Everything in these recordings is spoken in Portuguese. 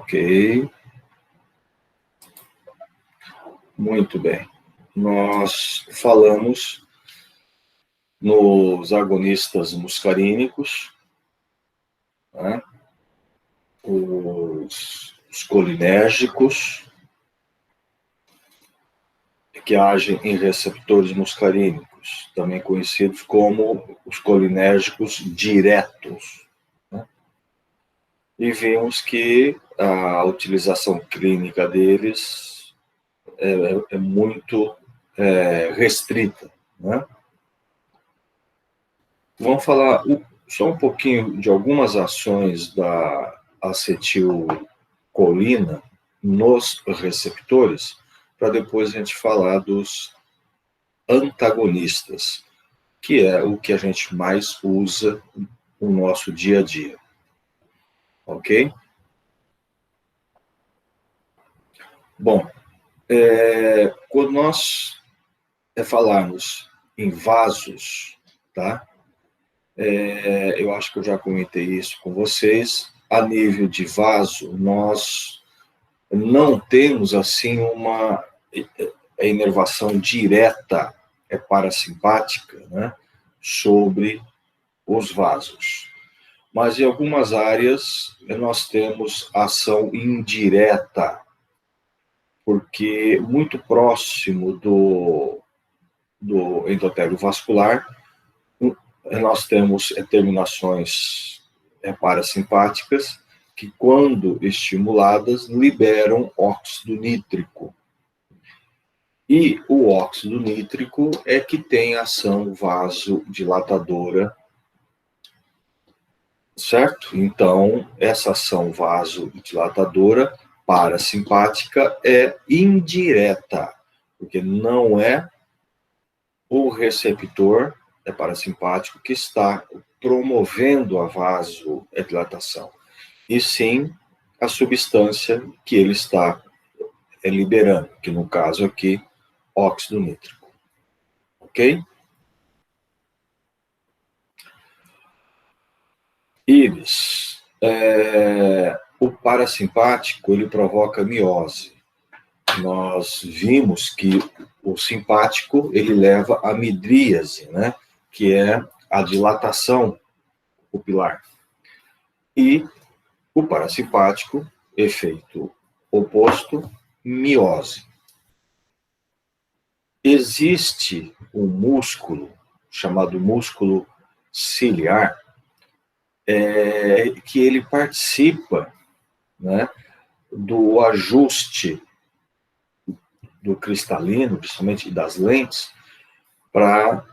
Ok. Muito bem. Nós falamos nos agonistas muscarínicos, né? Os colinérgicos, que agem em receptores muscarínicos, também conhecidos como os colinérgicos diretos, né? E vimos que a utilização clínica deles é muito restrita, né? Vamos falar só um pouquinho de algumas ações da acetilcolina nos receptores, para depois a gente falar dos antagonistas, que é o que a gente mais usa no nosso dia a dia. Ok? Bom, quando nós falarmos em vasos, tá? Eu acho que eu já comentei isso com vocês. A nível de vaso, nós não temos assim uma inervação direta, parasimpática, né, sobre os vasos. Mas em algumas áreas nós temos ação indireta, porque muito próximo do endotélio vascular, nós temos terminações parasimpáticas que, quando estimuladas, liberam óxido nítrico. E o óxido nítrico é que tem ação vasodilatadora, certo? Então, essa ação vasodilatadora parasimpática é indireta, porque não é o receptor parasimpático que está promovendo a vasodilatação, e sim a substância que ele está liberando, que no caso aqui, óxido nítrico. Ok? Íris. O parasimpático, ele provoca miose. Nós vimos que o simpático, ele leva à midríase, né? Que é a dilatação pupilar. E o parasimpático, efeito oposto, miose. Existe um músculo chamado músculo ciliar, que ele participa, né, do ajuste do cristalino, principalmente das lentes, para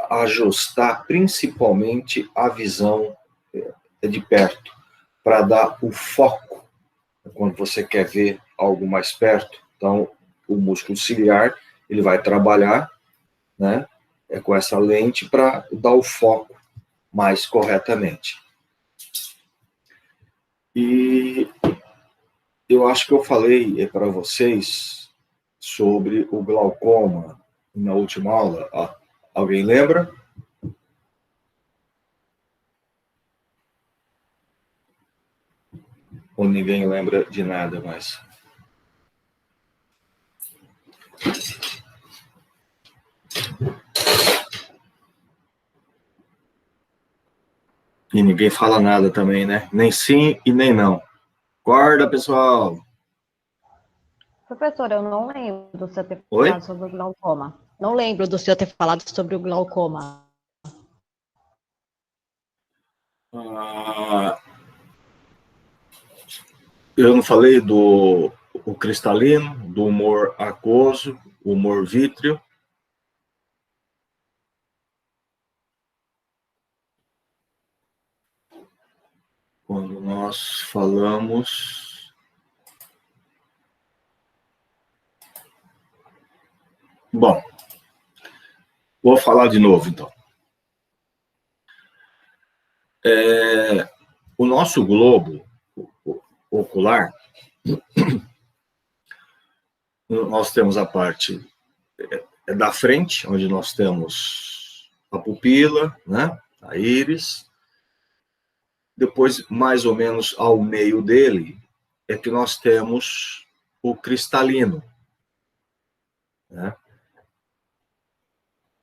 ajustar principalmente a visão de perto, para dar o foco quando você quer ver algo mais perto. Então, o músculo ciliar, ele vai trabalhar, né, com essa lente para dar o foco mais corretamente. E eu acho que eu falei para vocês sobre o glaucoma na última aula. Alguém lembra? Ou ninguém lembra de nada mais? E ninguém fala nada também, né? Nem sim e nem não. Acorda, pessoal! Professor, eu não lembro do senhor ter Oi? falado sobre o glaucoma. Não lembro do senhor ter falado sobre o glaucoma. Eu não falei do cristalino, do humor aquoso, humor vítreo. Quando nós falamos... Bom, vou falar de novo, então. O nosso globo ocular, nós temos a parte da frente, onde nós temos a pupila, né, a íris. depois, mais ou menos ao meio dele, é que nós temos o cristalino, né?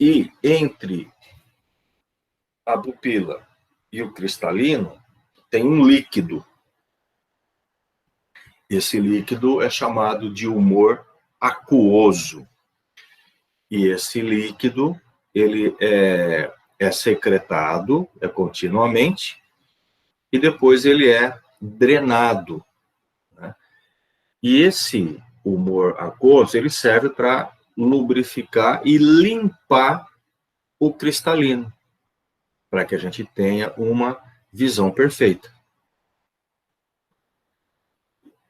E entre a pupila e o cristalino tem um líquido. Esse líquido é chamado de humor aquoso. E esse líquido, ele é secretado continuamente e depois ele é drenado, né? E esse humor aquoso, ele serve para lubrificar e limpar o cristalino, para que a gente tenha uma visão perfeita.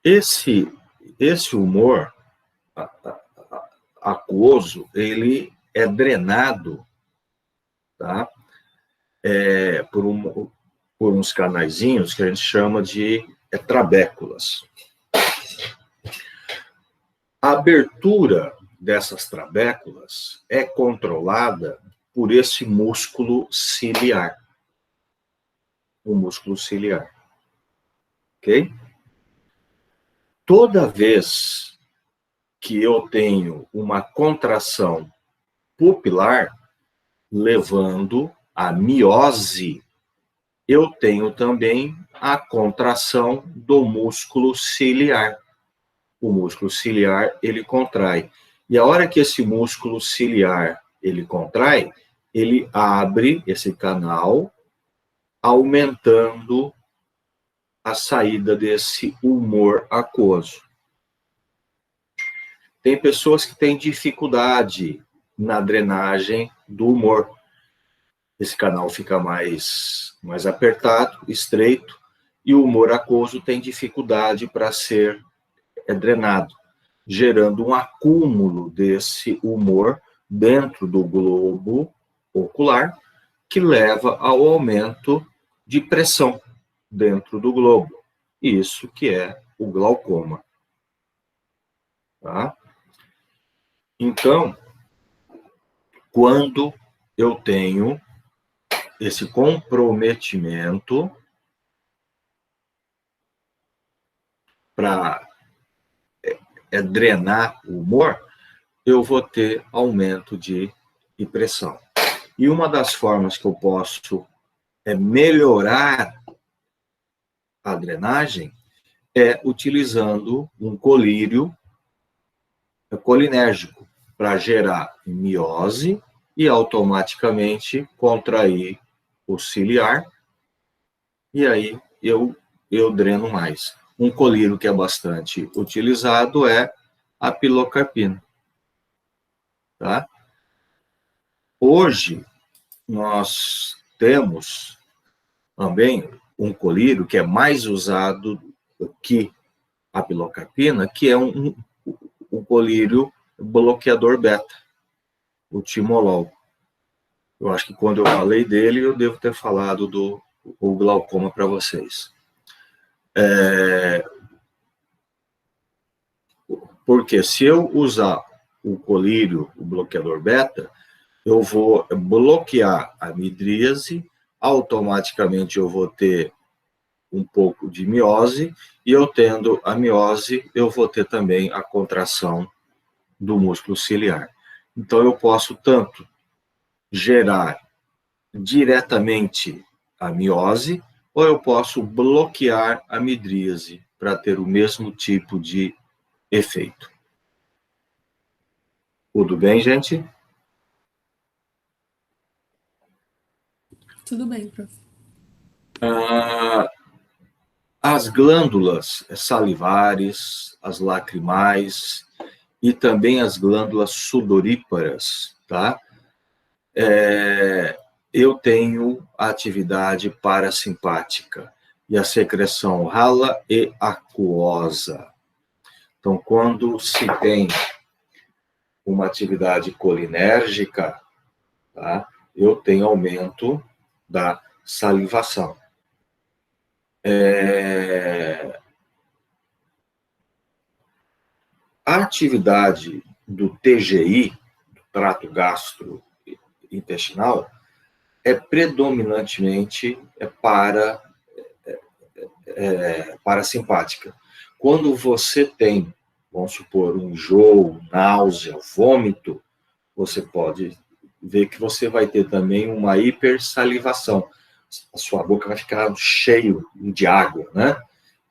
Esse humor aquoso, ele é drenado, tá? Por uns canaizinhos que a gente chama de trabéculas. A abertura dessas trabéculas é controlada por esse músculo ciliar. O músculo ciliar. Ok? Toda vez que eu tenho uma contração pupilar, levando à miose, eu tenho também a contração do músculo ciliar. O músculo ciliar, ele contrai. E a hora que esse músculo ciliar, ele contrai, ele abre esse canal, aumentando a saída desse humor aquoso. Tem pessoas que têm dificuldade na drenagem do humor. Esse canal fica mais apertado, estreito, e o humor aquoso tem dificuldade para ser drenado, gerando um acúmulo desse humor dentro do globo ocular, que leva ao aumento de pressão dentro do globo. Isso que é o glaucoma. Tá? Então, quando eu tenho esse comprometimento para drenar o humor, eu vou ter aumento de pressão. E uma das formas que eu posso melhorar a drenagem é utilizando um colírio colinérgico para gerar miose e automaticamente contrair o ciliar, e aí eu dreno mais. Um colírio que é bastante utilizado é a pilocarpina. Tá? Hoje, nós temos também um colírio que é mais usado que a pilocarpina, que é um colírio bloqueador beta, o timolol. Eu acho que quando eu falei dele, eu devo ter falado do glaucoma para vocês. Porque se eu usar o colírio, o bloqueador beta, eu vou bloquear a midríase, automaticamente eu vou ter um pouco de miose, e eu tendo a miose, eu vou ter também a contração do músculo ciliar. Então, eu posso tanto gerar diretamente a miose, ou eu posso bloquear a midríase para ter o mesmo tipo de efeito. Tudo bem, gente? Tudo bem, prof. As glândulas salivares, as lacrimais e também as glândulas sudoríparas, tá? Eu tenho a atividade parasimpática e a secreção rala e aquosa. Então, quando se tem uma atividade colinérgica, tá? Eu tenho aumento da salivação. A atividade do TGI, do trato gastrointestinal, é predominantemente para parasimpática. Quando você tem, vamos supor, um enjoo, náusea, vômito, você pode ver que você vai ter também uma hipersalivação. A sua boca vai ficar cheia de água, né?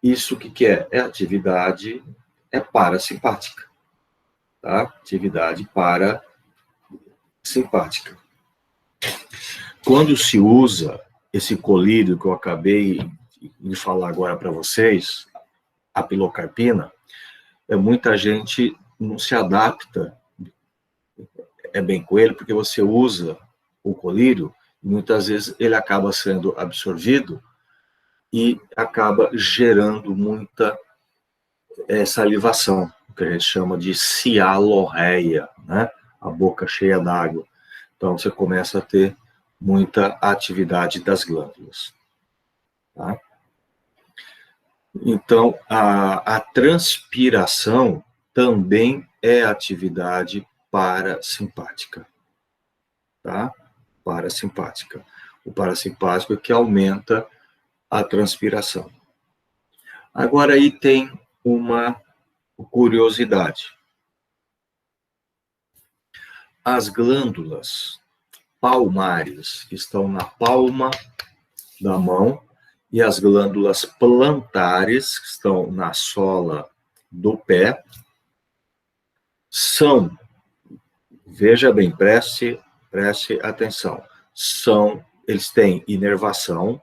Isso o que é? É atividade parasimpática, tá? Atividade parasimpática. Quando se usa esse colírio que eu acabei de falar agora para vocês, a pilocarpina, muita gente não se adapta bem com ele, porque você usa o colírio, e muitas vezes ele acaba sendo absorvido e acaba gerando muita salivação, que a gente chama de cialorreia, né? A boca cheia d'água. Então, você começa a ter muita atividade das glândulas. Tá? Então, a transpiração também é atividade parasimpática. Tá? Parasimpática. O parasimpático é que aumenta a transpiração. Agora, aí tem uma curiosidade. As glândulas palmares, que estão na palma da mão, e as glândulas plantares, que estão na sola do pé, são, veja bem, preste atenção, eles têm inervação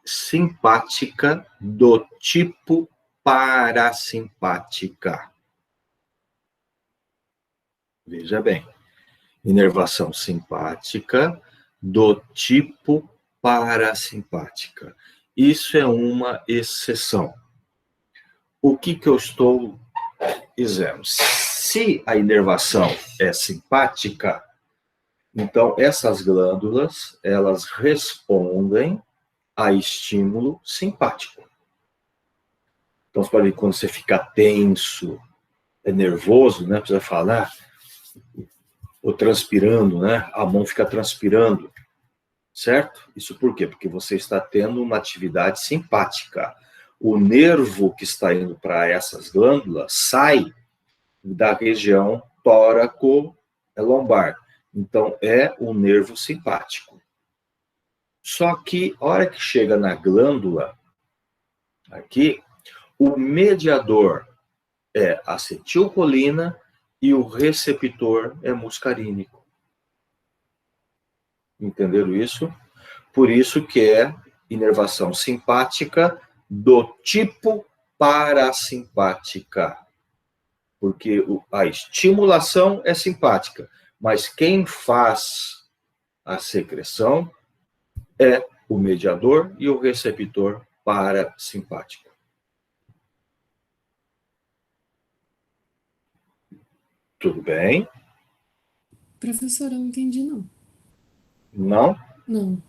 simpática do tipo parasimpática. Veja bem, inervação simpática do tipo parasimpática. Isso é uma exceção. O que eu estou dizendo? Se a inervação é simpática, então essas glândulas, elas respondem a estímulo simpático. Então, você pode ver quando você fica tenso, nervoso, né? Precisa falar, ou transpirando, né? A mão fica transpirando, certo? Isso por quê? Porque você está tendo uma atividade simpática. O nervo que está indo para essas glândulas sai da região tóraco-lombar. Então, é o nervo simpático. Só que, a hora que chega na glândula, aqui, o mediador é acetilcolina e o receptor é muscarínico. Entenderam isso? Por isso que é inervação simpática do tipo parasimpática. Porque a estimulação é simpática, mas quem faz a secreção é o mediador e o receptor parasimpático. Tudo bem? Professor, eu não entendi, não. Não? Não.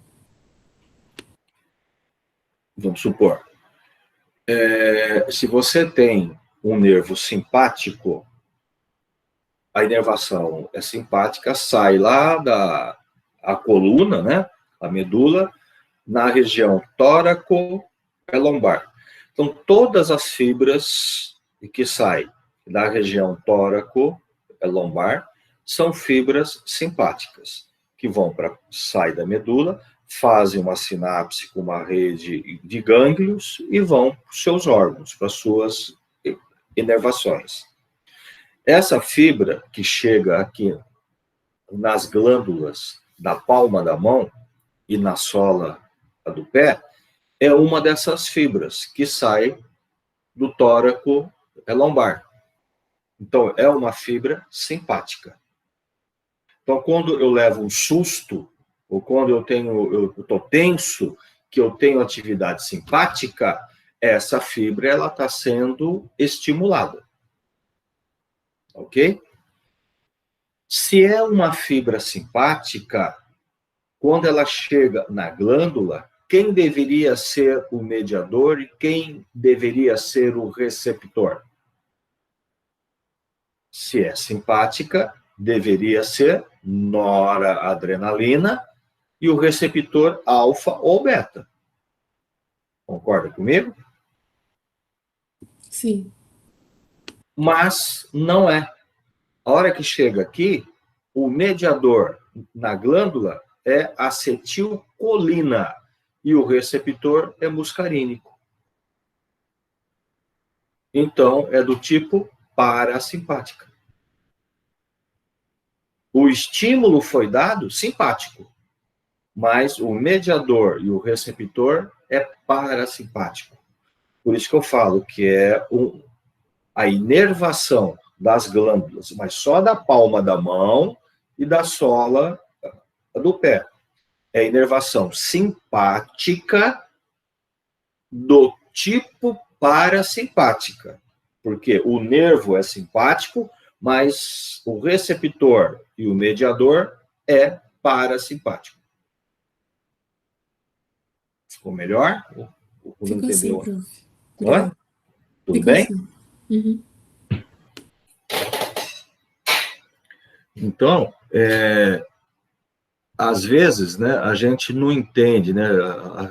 Vamos supor. Se você tem um nervo simpático, a inervação é simpática, sai lá da coluna, né? A medula, na região tóraco-lombar. Então, todas as fibras que saem da região tóraco-lombar são fibras simpáticas, que saem da medula, fazem uma sinapse com uma rede de gânglios e vão para os seus órgãos, para as suas inervações. Essa fibra que chega aqui nas glândulas da palma da mão e na sola do pé, é uma dessas fibras que sai do tóraco lombar. Então, é uma fibra simpática. Então, quando eu levo um susto, ou quando eu estou tenso, que eu tenho atividade simpática, essa fibra ela está sendo estimulada. Ok? Se é uma fibra simpática, quando ela chega na glândula, quem deveria ser o mediador e quem deveria ser o receptor? Se é simpática, deveria ser noradrenalina e o receptor alfa ou beta. Concorda comigo? Sim. Mas não é. A hora que chega aqui, o mediador na glândula é acetilcolina e o receptor é muscarínico. Então, é do tipo parasimpática. O estímulo foi dado simpático, mas o mediador e o receptor é parasimpático. Por isso que eu falo que é a inervação das glândulas, mas só da palma da mão e da sola do pé. É inervação simpática do tipo parasimpática, porque o nervo é simpático, mas o receptor e o mediador é parasimpático. Ficou melhor? Ou não Ficou assim, entendeu? prof. Oi? Obrigada. Tudo Ficou bem? assim. Uhum. Então, às vezes, né, a gente não entende, né,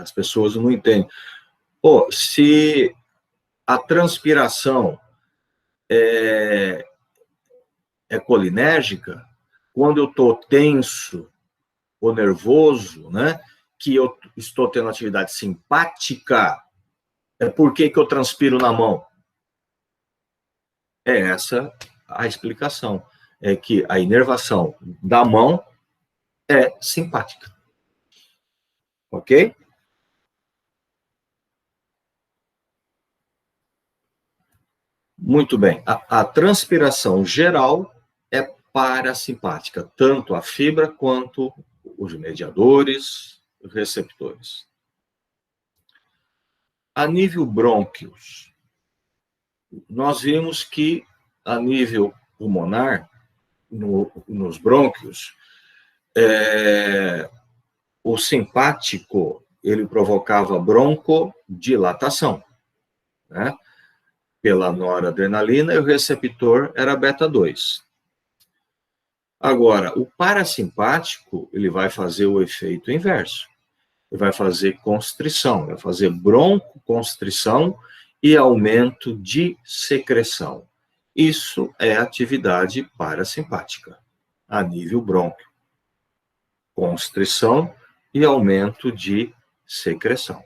as pessoas não entendem. Pô, se a transpiração é colinérgica, quando eu estou tenso ou nervoso, né, que eu estou tendo atividade simpática, é por que eu transpiro na mão? É essa a explicação. É que a inervação da mão é simpática. Ok? Muito bem. A transpiração geral é parasimpática, tanto a fibra quanto os mediadores, os receptores. A nível brônquios, nós vimos que a nível pulmonar, nos brônquios, o simpático ele provocava broncodilatação, né? Pela noradrenalina, e o receptor era beta 2. Agora, o parasimpático, ele vai fazer o efeito inverso. Ele vai fazer constrição, vai fazer broncoconstrição e aumento de secreção. Isso é atividade parasimpática, a nível brônquio. Constrição e aumento de secreção.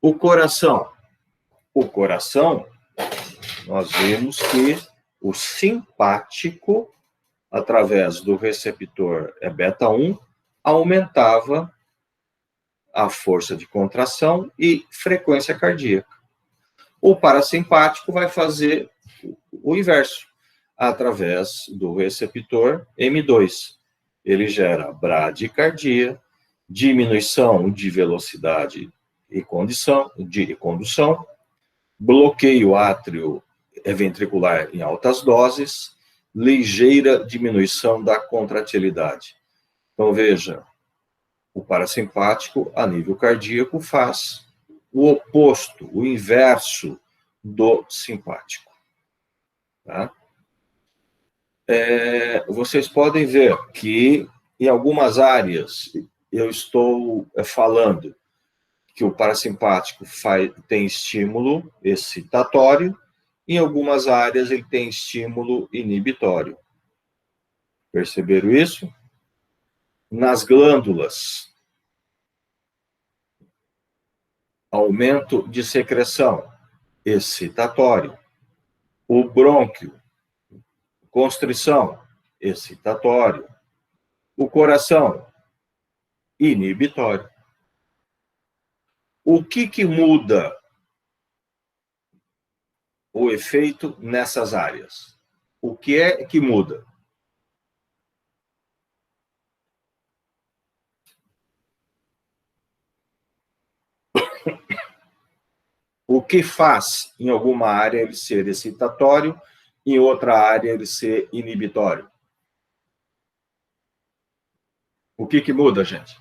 O coração. O coração, nós vimos que o simpático, através do receptor beta 1, aumentava a força de contração e frequência cardíaca. O parasimpático vai fazer o inverso, através do receptor M2. Ele gera bradicardia, diminuição de velocidade e condução, bloqueio átrio ventricular em altas doses, ligeira diminuição da contratilidade. Então, veja, o parasimpático, a nível cardíaco, faz o oposto, o inverso do simpático. Tá? Vocês podem ver que, em algumas áreas, eu estou falando que o parasimpático tem estímulo excitatório, em algumas áreas ele tem estímulo inibitório. Perceberam isso? Nas glândulas, aumento de secreção, excitatório. O brônquio, constrição, excitatório. O coração, inibitório. O que muda o efeito nessas áreas? O que é que muda? O que faz em alguma área ele ser excitatório, em outra área ele ser inibitório? O que muda, gente?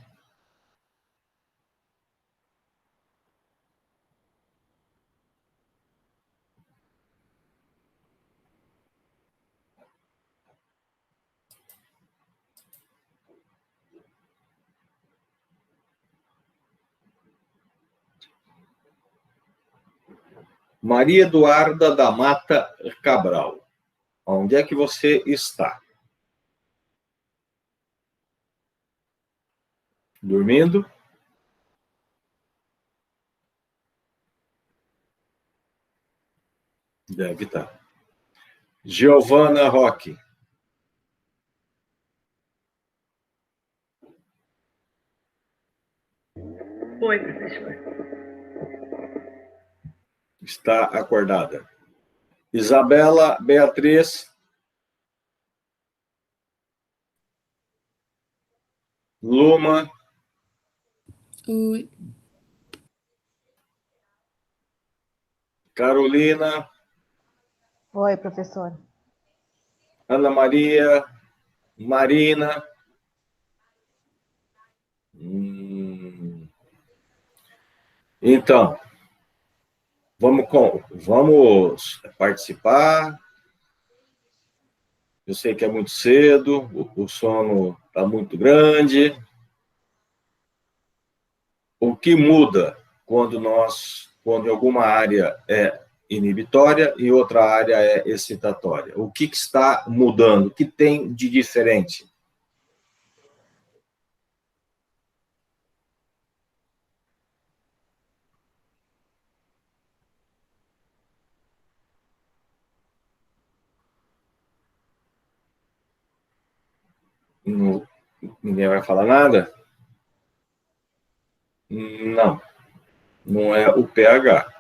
Maria Eduarda da Mata Cabral, onde é que você está? Dormindo? Deve estar. Giovana Roque. Oi, professor. Está acordada. Isabela Beatriz. Luma. Oi. Carolina. Oi, professor. Ana Maria. Marina. Então, vamos participar. Eu sei que é muito cedo, o sono está muito grande. O que muda quando alguma área é inibitória e outra área é excitatória? O que está mudando? O que tem de diferente? Ninguém vai falar nada? Não, não é o pH.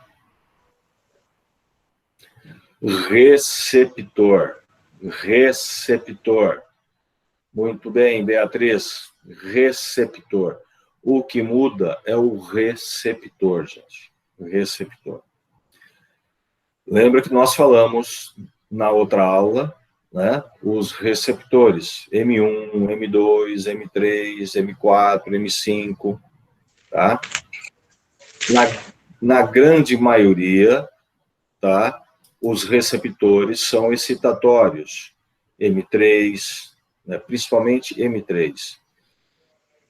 Receptor. Receptor. Muito bem, Beatriz. Receptor. O que muda é o receptor, gente. Receptor. Lembra que nós falamos na outra aula, né? Os receptores M1, M2, M3, M4, M5, tá? Na grande maioria, tá? Os receptores são excitatórios, M3, né? Principalmente M3.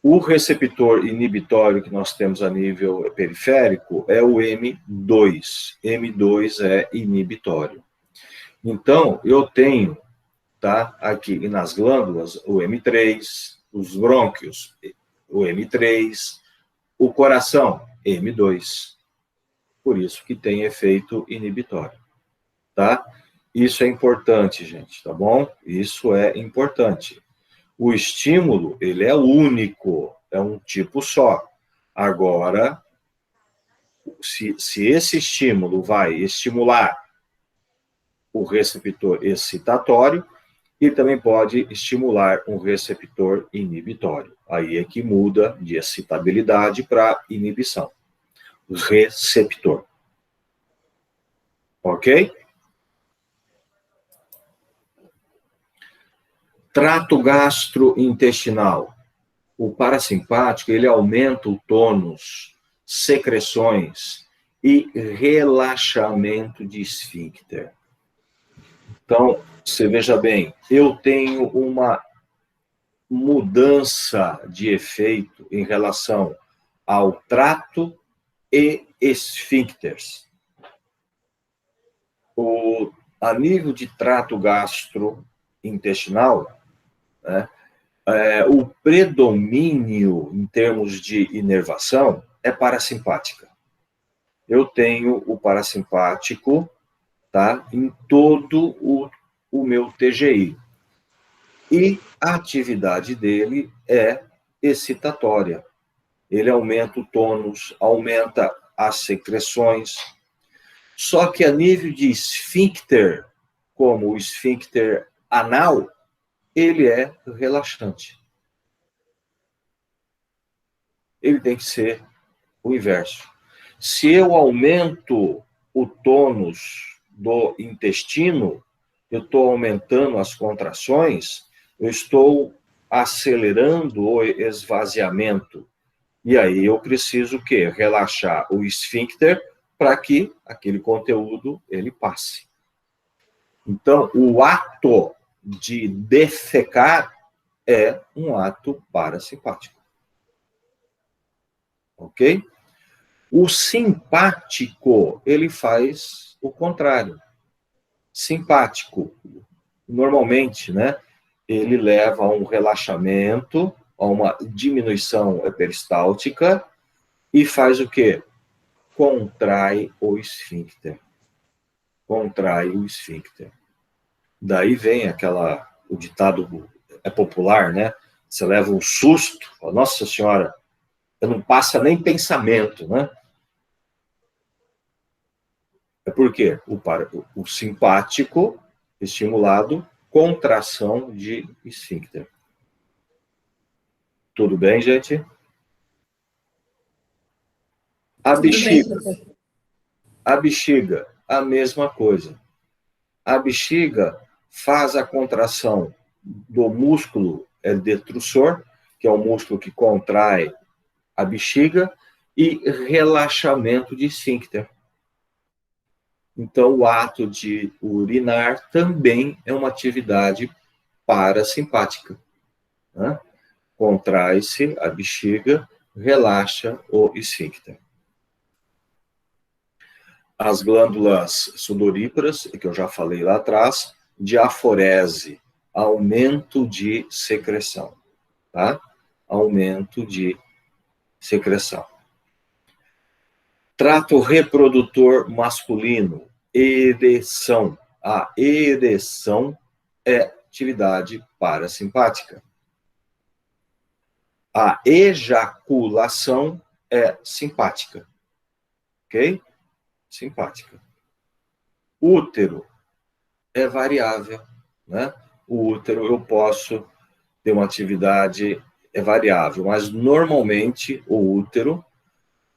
O receptor inibitório que nós temos a nível periférico é o M2. M2 é inibitório. Então, eu tenho, tá, aqui nas glândulas, o M3, os brônquios, o M3, o coração, M2. Por isso que tem efeito inibitório, tá? Isso é importante, gente, tá bom? Isso é importante. O estímulo, ele é único, é um tipo só. Agora, se esse estímulo vai estimular o receptor excitatório, e também pode estimular um receptor inibitório. Aí é que muda de excitabilidade para inibição. Receptor. Ok? Trato gastrointestinal. O parasimpático, ele aumenta o tônus, secreções e relaxamento de esfíncter. Então, você veja bem, eu tenho uma mudança de efeito em relação ao trato e esfíncteres. A nível de trato gastrointestinal, né, o predomínio em termos de inervação é parasimpática. Eu tenho o parasimpático, tá, em todo o meu TGI. E a atividade dele é excitatória. Ele aumenta o tônus, aumenta as secreções. Só que a nível de esfíncter, como o esfíncter anal, ele é relaxante. Ele tem que ser o inverso. Se eu aumento o tônus do intestino, eu estou aumentando as contrações, eu estou acelerando o esvaziamento. E aí eu preciso o quê? Relaxar o esfíncter para que aquele conteúdo ele passe. Então, o ato de defecar é um ato parasimpático. Ok? O simpático, ele faz o contrário. Simpático, normalmente, né, ele leva a um relaxamento, a uma diminuição peristáltica e faz o quê? Contrai o esfíncter. Contrai o esfíncter. Daí vem o ditado popular, né? Você leva um susto, fala, nossa senhora, não passa nem pensamento, né? É porque o simpático estimulado, contração de esfíncter. Tudo bem, gente? A bexiga, a mesma coisa. A bexiga faz a contração do músculo detrusor, que é o músculo que contrai a bexiga, e relaxamento de esfíncter. Então, o ato de urinar também é uma atividade parasimpática, né? Contrai-se a bexiga, relaxa o esfíncter. As glândulas sudoríparas, que eu já falei lá atrás, diaforese, aumento de secreção, tá? Aumento de secreção. Trato reprodutor masculino, ereção. A ereção é atividade parasimpática. A ejaculação é simpática. Ok? Simpática. Útero é variável, né? O útero eu posso ter uma atividade variável, mas normalmente o útero,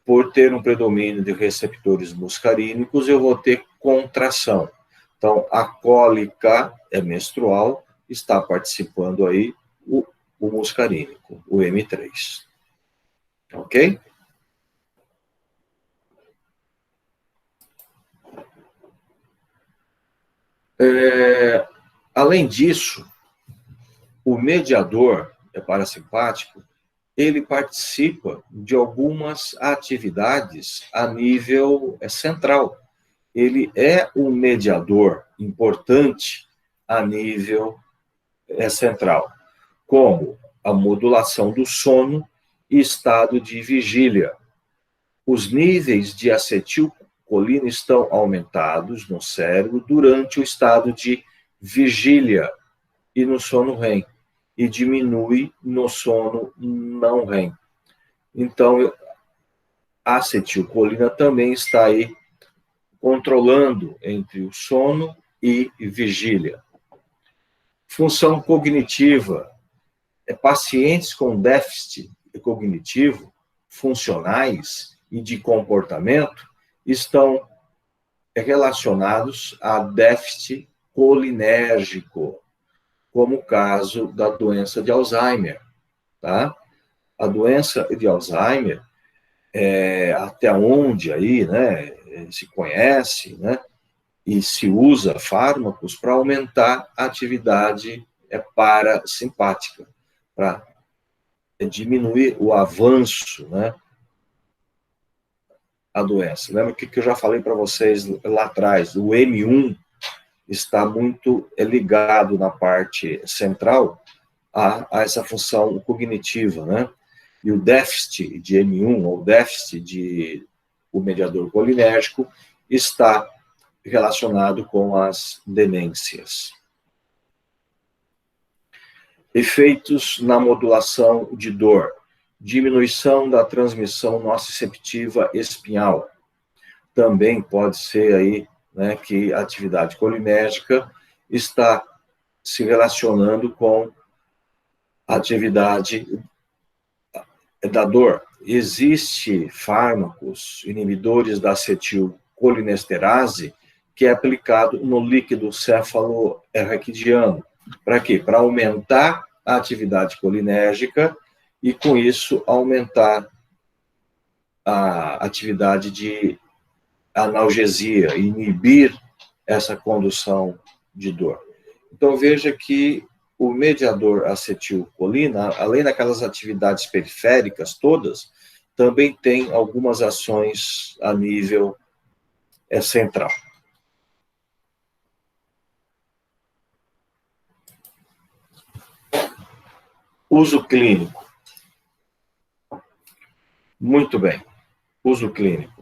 por ter um predomínio de receptores muscarínicos, eu vou ter contração. Então, a cólica menstrual está participando aí o muscarínico, o M3. Ok? Além disso, o mediador parasimpático, ele participa de algumas atividades a nível central. Ele é um mediador importante a nível central, como a modulação do sono e estado de vigília. Os níveis de acetilcolina estão aumentados no cérebro durante o estado de vigília e no sono REM, e diminui no sono não REM. Então, a acetilcolina também está aí controlando entre o sono e vigília. Função cognitiva. Pacientes com déficit cognitivo, funcionais e de comportamento estão relacionados a déficit colinérgico, como o caso da doença de Alzheimer, tá? A doença de Alzheimer, até onde aí, né, se conhece, né, e se usa fármacos para aumentar a atividade parasimpática, para diminuir o avanço, né, a doença. Lembra que eu já falei para vocês lá atrás, o M1 está muito ligado na parte central a essa função cognitiva, né? E o déficit de M1, ou déficit de o mediador colinérgico, está relacionado com as demências. Efeitos na modulação de dor. Diminuição da transmissão nociceptiva espinhal. Também pode ser aí, né, que a atividade colinérgica está se relacionando com a atividade da dor. Existem fármacos inibidores da acetilcolinesterase que é aplicado no líquido cefalorraquidiano. Para quê? Para aumentar a atividade colinérgica e, com isso, aumentar a atividade de analgesia, inibir essa condução de dor. Então, veja que o mediador acetilcolina, além daquelas atividades periféricas todas, também tem algumas ações a nível central. Uso clínico. Muito bem. Uso clínico.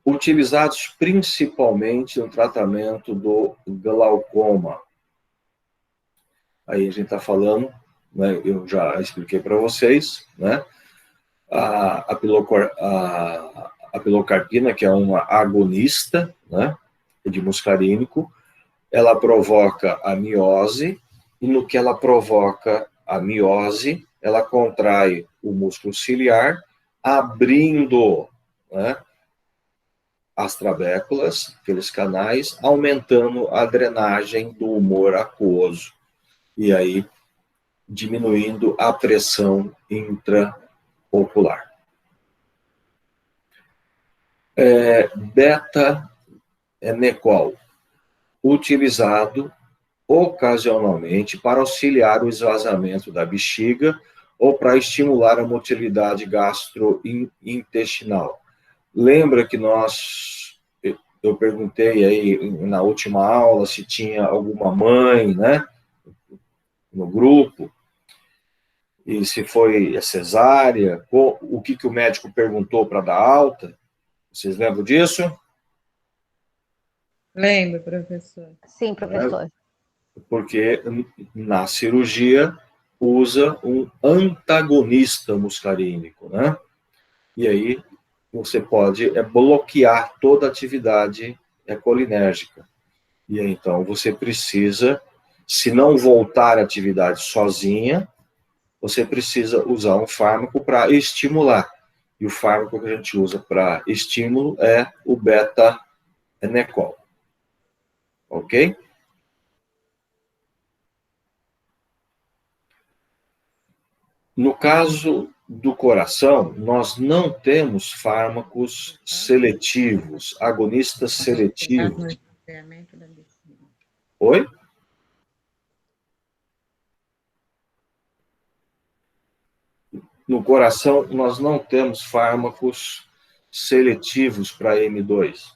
Utilizados principalmente no tratamento do glaucoma. Aí a gente está falando, né, eu já expliquei para vocês, né, a pilocarpina, que é uma agonista, né, de muscarínico, ela provoca a miose, e no que ela provoca a miose, ela contrai o músculo ciliar, abrindo, né, as trabéculas, aqueles canais, aumentando a drenagem do humor aquoso. E aí, diminuindo a pressão intraocular. Beta-Necol, utilizado ocasionalmente para auxiliar o esvaziamento da bexiga ou para estimular a motilidade gastrointestinal. Lembra que eu perguntei aí na última aula se tinha alguma mãe, né, no grupo, e se foi cesárea, o que o médico perguntou para dar alta? Vocês lembram disso? Lembro, professor. Sim, professor. Porque na cirurgia usa um antagonista muscarínico, né? E aí você pode bloquear toda a atividade colinérgica. E aí, então você precisa, se não voltar à atividade sozinha, você precisa usar um fármaco para estimular. E o fármaco que a gente usa para estímulo é o beta-Necol. Ok? No caso do coração, nós não temos fármacos seletivos, agonistas seletivos. Oi? No coração, nós não temos fármacos seletivos para M2.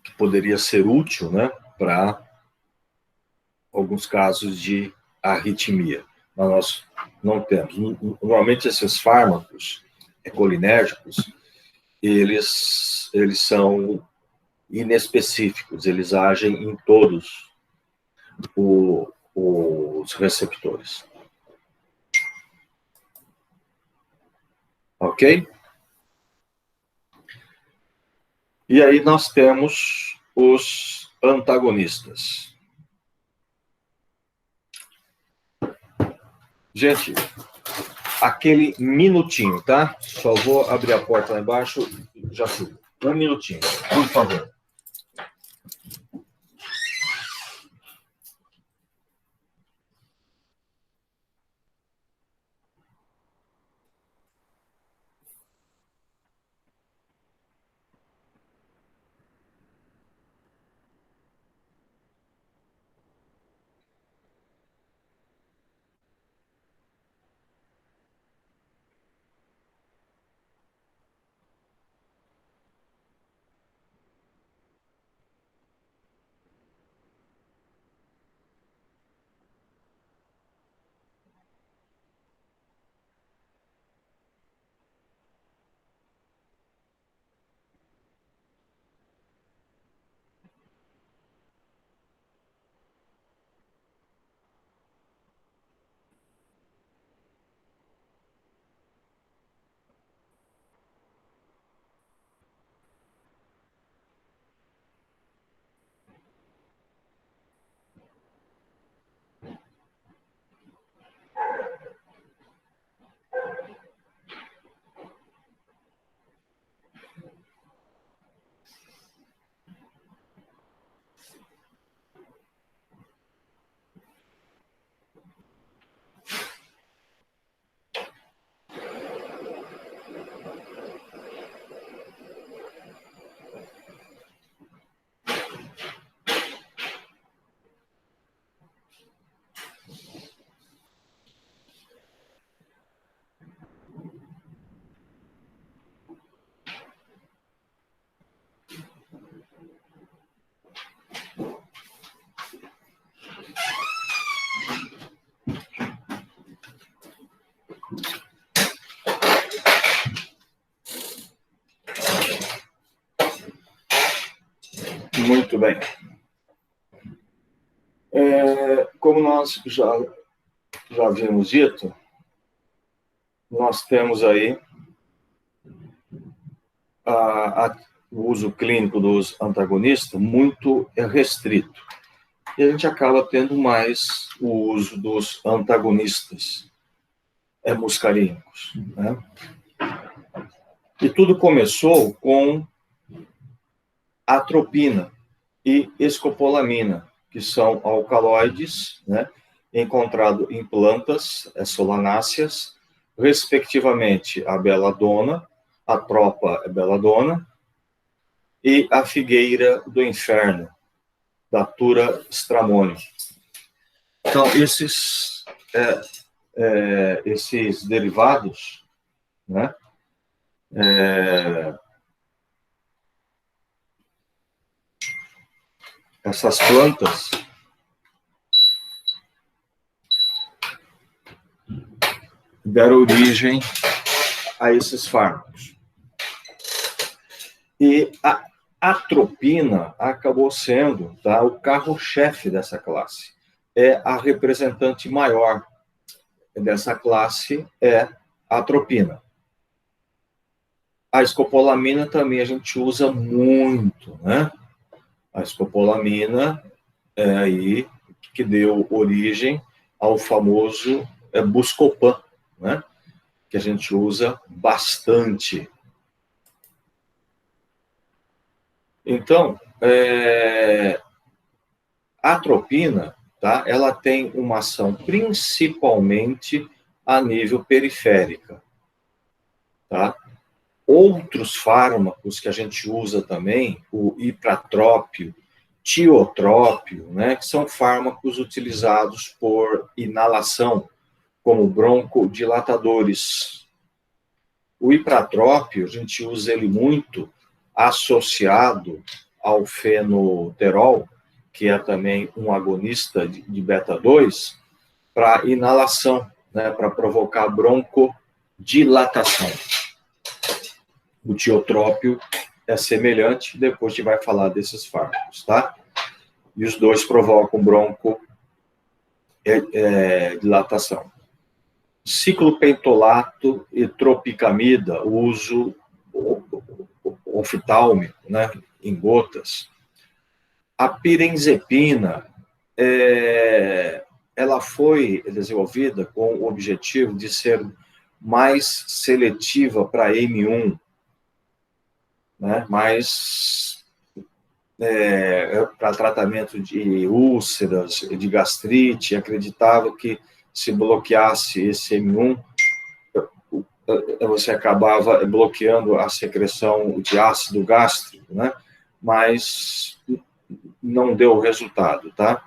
Que poderia ser útil, né, para alguns casos de arritmia. Mas nós não temos. Normalmente, esses fármacos colinérgicos, eles são inespecíficos, eles agem em todos os receptores. Ok? E aí nós temos os antagonistas. Gente, aquele minutinho, tá? Só vou abrir a porta lá embaixo, já subo. Um minutinho, por favor. Muito bem. Como nós já havíamos dito, nós temos aí o uso clínico dos antagonistas muito restrito. E a gente acaba tendo mais o uso dos antagonistas muscarínicos, né? E tudo começou com atropina e escopolamina, que são alcaloides, né, encontrados em plantas solanáceas, respectivamente a beladona, a tropa beladona e a figueira do inferno, Datura stramoni. Então, esses derivados, né, essas plantas deram origem a esses fármacos. E a atropina acabou sendo, tá, o carro-chefe dessa classe. É a representante maior dessa classe é a atropina. A escopolamina também a gente usa muito, né? A escopolamina é aí que deu origem ao famoso Buscopan, né? Que a gente usa bastante. Então, a atropina, tá? Ela tem uma ação principalmente a nível periférica, tá? Outros fármacos que a gente usa também, o ipratrópio, tiotrópio, né, que são fármacos utilizados por inalação, como broncodilatadores. O ipratrópio, a gente usa ele muito associado ao fenoterol, que é também um agonista de beta-2, para inalação, né, para provocar broncodilatação. O tiotrópio é semelhante, depois a gente vai falar desses fármacos, tá? E os dois provocam broncodilatação. Ciclopentolato e tropicamida, o uso oftálmico, né, em gotas. A pirenzepina, ela foi desenvolvida com o objetivo de ser mais seletiva para M1, né, mais para tratamento de úlceras, de gastrite. Acreditava que se bloqueasse esse M1, você acabava bloqueando a secreção de ácido gástrico, né? Mas não deu resultado, tá?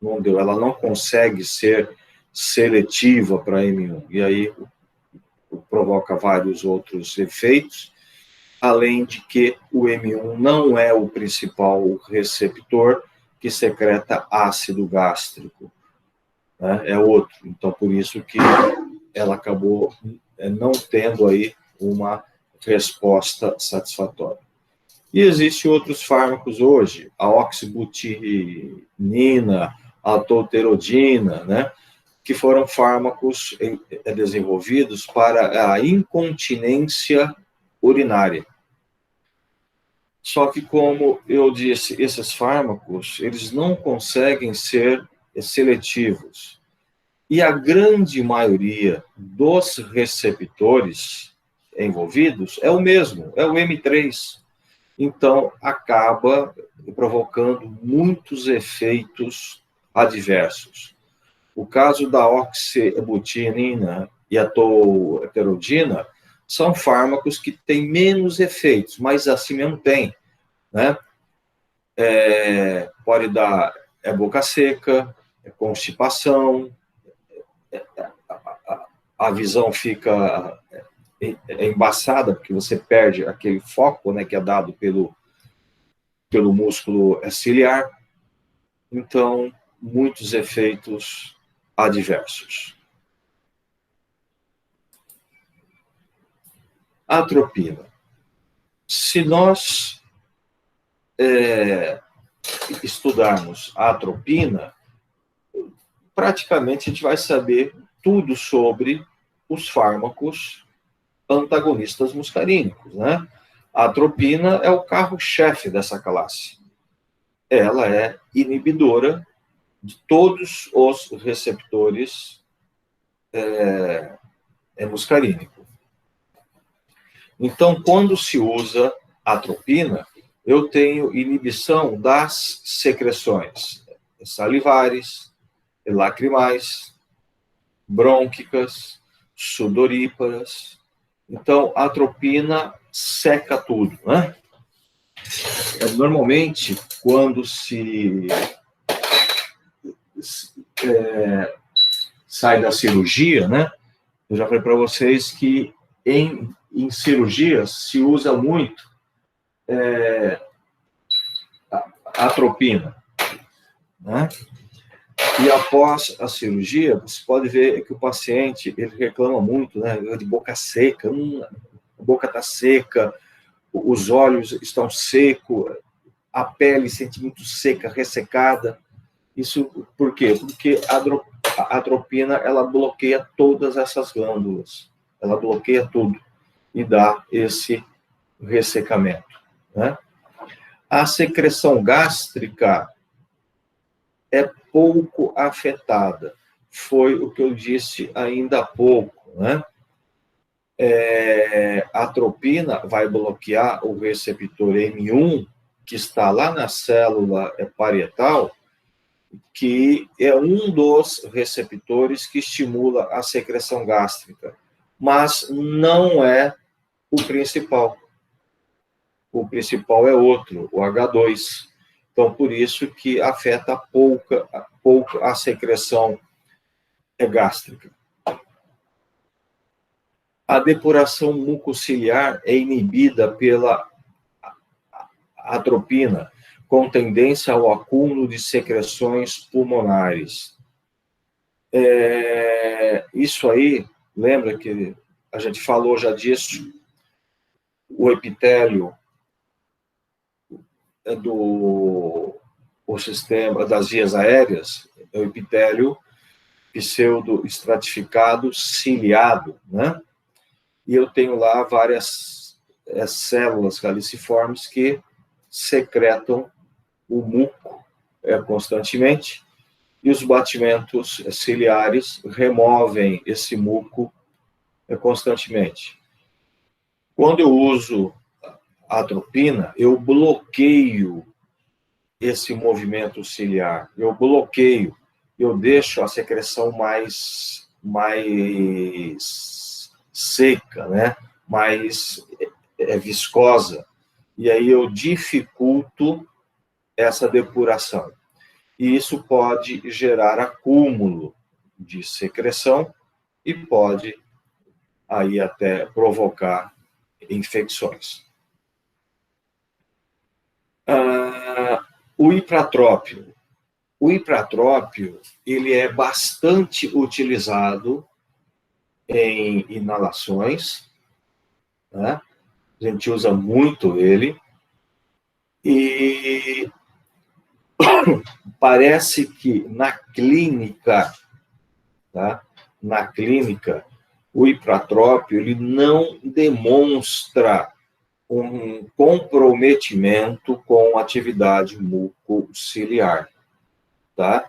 Não deu, ela não consegue ser seletiva para M1, e aí provoca vários outros efeitos, além de que o M1 não é o principal receptor que secreta ácido gástrico, né? É outro. Então, por isso que ela acabou não tendo aí uma resposta satisfatória. E existem outros fármacos hoje, a oxibutinina, a tolterodina, né, que foram fármacos desenvolvidos para a incontinência urinária. Só que, como eu disse, esses fármacos, eles não conseguem ser seletivos. E a grande maioria dos receptores envolvidos é o mesmo, é o M3. Então, acaba provocando muitos efeitos adversos. O caso da oxibutinina e a tolterodina são fármacos que têm menos efeitos, mas assim mesmo tem, né? Pode dar boca seca, constipação, a visão fica embaçada, porque você perde aquele foco, né, que é dado pelo músculo ciliar. Então, muitos efeitos adversos. Atropina. Se nós estudarmos a atropina, praticamente a gente vai saber tudo sobre os fármacos antagonistas muscarínicos, né? A atropina é o carro-chefe dessa classe. Ela é inibidora de todos os receptores muscarínicos. Então, quando se usa atropina, eu tenho inibição das secreções salivares, lacrimais, brônquicas, sudoríparas. Então, a atropina seca tudo, né? Normalmente, quando sai da cirurgia, né? Eu já falei para vocês que em cirurgias se usa muito atropina, né? E após a cirurgia, você pode ver que o paciente ele reclama muito, né? De boca seca, a boca está seca, os olhos estão secos, a pele se sente muito seca, ressecada. Isso por quê? Porque a atropina ela bloqueia todas essas glândulas, ela bloqueia tudo e dá esse ressecamento, né? A secreção gástrica é pouco afetada. Foi o que eu disse ainda há pouco, né? A atropina vai bloquear o receptor M1, que está lá na célula parietal, que é um dos receptores que estimula a secreção gástrica, mas não é o principal. O principal é outro, o H2. Então, por isso que afeta pouco a secreção gástrica. A depuração mucociliar é inibida pela atropina, com tendência ao acúmulo de secreções pulmonares. Isso aí, lembra que a gente falou já disso? O epitélio o sistema das vias aéreas é o epitélio pseudo-estratificado ciliado, né? E eu tenho lá várias células caliciformes que secretam o muco constantemente, e os batimentos ciliares removem esse muco constantemente. Quando eu uso a atropina, eu bloqueio esse movimento ciliar, eu bloqueio, eu deixo a secreção mais seca, né? Mais viscosa, e aí eu dificulto essa depuração. E isso pode gerar acúmulo de secreção e pode aí até provocar infecções. O ipratrópio. O ipratrópio, ele é bastante utilizado em inalações, né? A gente usa muito ele, e parece que na clínica, tá? Na clínica, o ipratrópio ele não demonstra um comprometimento com a atividade mucociliar, tá?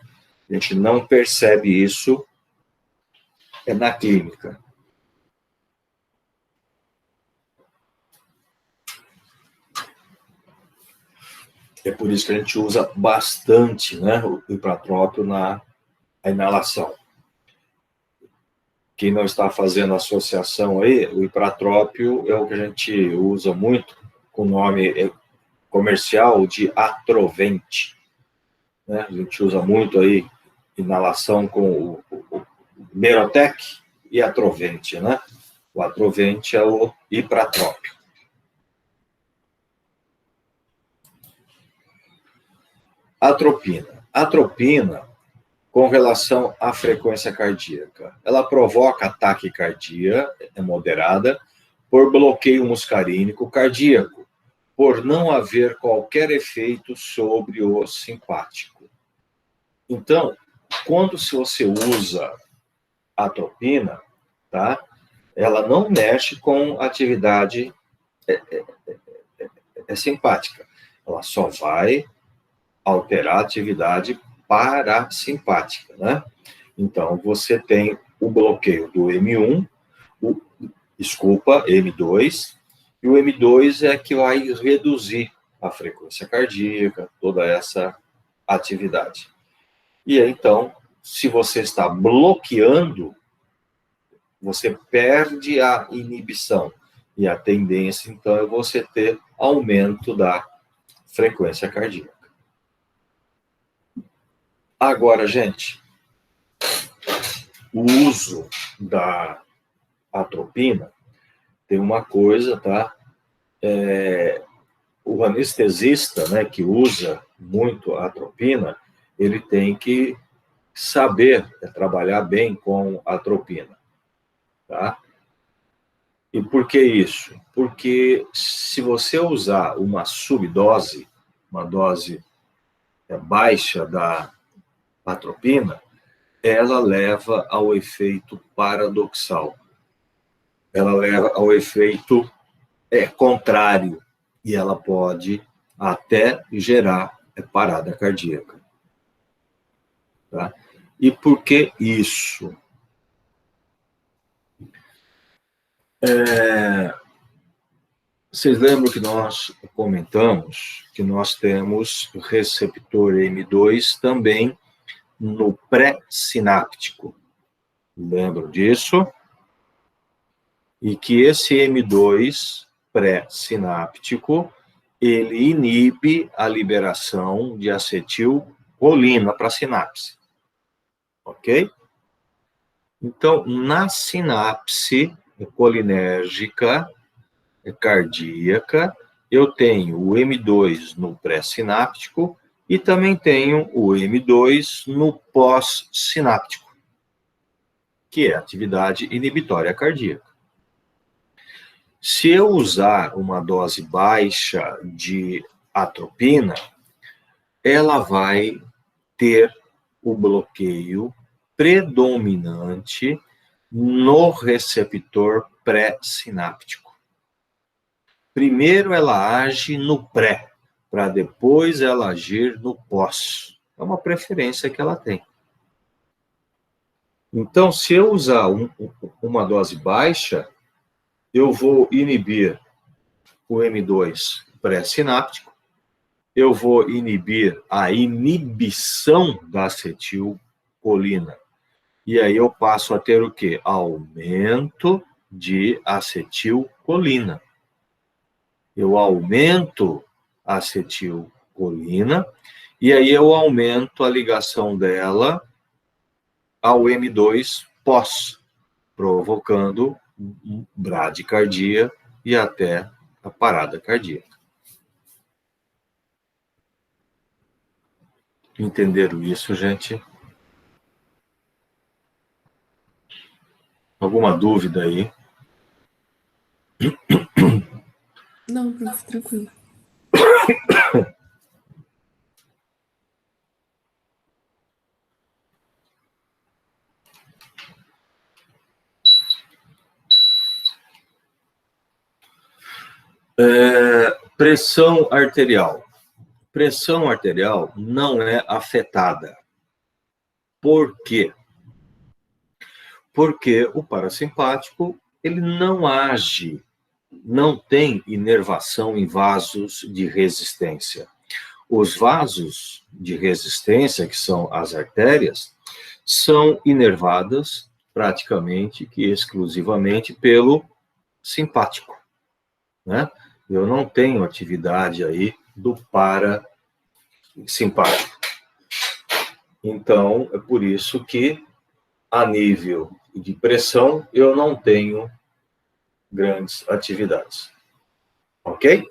A gente não percebe isso na clínica. É por isso que a gente usa bastante, né, o ipratrópio na inalação. Quem não está fazendo associação aí, o ipratrópio é o que a gente usa muito, com o nome comercial de Atrovent, né? A gente usa muito aí inalação com o Merotec e Atrovent, né? O Atrovent é o ipratrópio. Atropina, com relação à frequência cardíaca, ela provoca taquicardia moderada por bloqueio muscarínico cardíaco, por não haver qualquer efeito sobre o simpático. Então, quando se você usa atropina, tá? Ela não mexe com atividade simpática. Ela só vai alterar a atividade parasimpática, né? Então, você tem o bloqueio do M1, M2, e o M2 é que vai reduzir a frequência cardíaca, toda essa atividade. E aí, então, se você está bloqueando, você perde a inibição. E a tendência, então, é você ter aumento da frequência cardíaca. Agora, gente, o uso da atropina tem uma coisa, tá? O anestesista, né, que usa muito a atropina, ele tem que saber trabalhar bem com a atropina, tá? E por que isso? Porque se você usar uma subdose, uma dose baixa da atropina, ela leva ao efeito paradoxal. Ela leva ao efeito contrário e ela pode até gerar parada cardíaca. Tá? E por que isso? Vocês lembram que nós comentamos que nós temos receptor M2 também no pré-sináptico. Lembram disso? E que esse M2 pré-sináptico, ele inibe a liberação de acetilcolina para a sinapse. Ok? Então, na sinapse colinérgica cardíaca, eu tenho o M2 no pré-sináptico e também tenho o M2 no pós-sináptico, que é a atividade inibitória cardíaca. Se eu usar uma dose baixa de atropina, ela vai ter o bloqueio predominante no receptor pré-sináptico. Primeiro ela age no pré, para depois ela agir no pós. É uma preferência que ela tem. Então, se eu usar uma dose baixa, eu vou inibir o M2 pré-sináptico, eu vou inibir a inibição da acetilcolina. E aí eu passo a ter o quê? Aumento de acetilcolina. Eu aumento a acetilcolina e aí eu aumento a ligação dela ao M2 pós, provocando bradicardia e até a parada cardíaca. Entenderam isso, gente? Alguma dúvida aí? Não, prof, tranquilo. Pressão arterial. Pressão arterial não é afetada. Por quê? Porque o parasimpático, ele não age, não tem inervação em vasos de resistência. Os vasos de resistência, que são as artérias, são inervadas praticamente que exclusivamente pelo simpático, né? Eu não tenho atividade aí do parasimpático. Então, é por isso que, a nível de pressão, eu não tenho grandes atividades. Ok?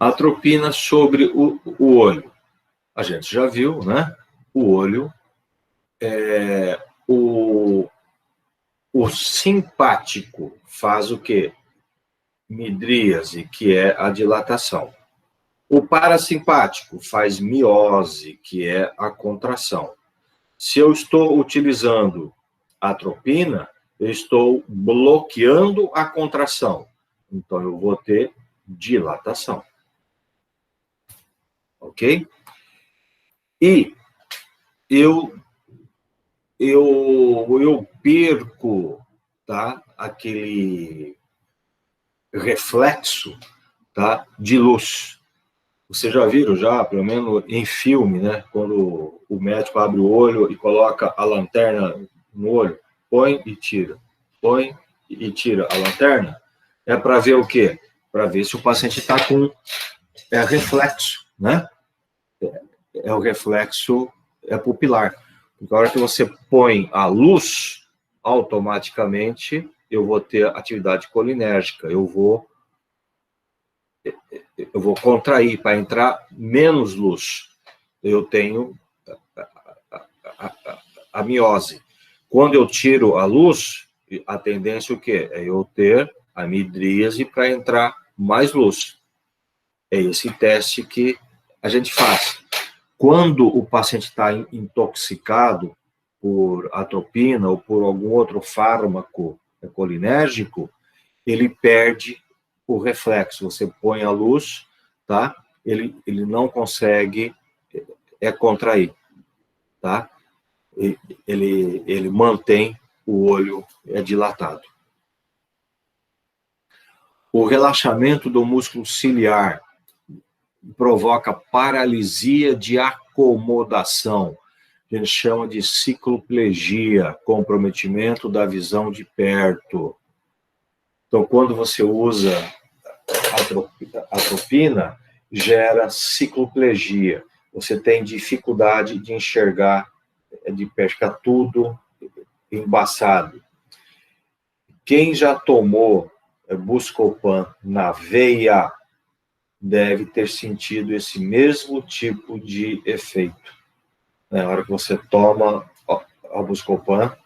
Atropina sobre o olho. A gente já viu, né? O olho o simpático faz o quê? Midríase, que é a dilatação. O parasimpático faz miose, que é a contração. Se eu estou utilizando atropina, eu estou bloqueando a contração. Então, eu vou ter dilatação. Ok? E eu perco, tá, aquele reflexo, tá, de luz. Vocês já viram, pelo menos em filme, né? Quando o médico abre o olho e coloca a lanterna no olho, põe e tira a lanterna, é para ver o quê? Para ver se o paciente está com reflexo, né? É o reflexo pupilar. Porque a hora que você põe a luz, automaticamente eu vou ter atividade colinérgica, eu vou contrair para entrar menos luz. Eu tenho a miose. Quando eu tiro a luz, a tendência o quê? É eu ter a midríase para entrar mais luz. É esse teste que a gente faz. Quando o paciente está intoxicado por atropina ou por algum outro fármaco colinérgico, ele perde o reflexo. Você põe a luz, tá? Ele não consegue contrair, tá? Ele mantém o olho dilatado. O relaxamento do músculo ciliar provoca paralisia de acomodação. A gente chama de cicloplegia, comprometimento da visão de perto. Então, quando você usa atropina, gera cicloplegia. Você tem dificuldade de enxergar de perto, fica tudo embaçado. Quem já tomou Buscopan na veia deve ter sentido esse mesmo tipo de efeito. Na hora que você toma a Buscopan,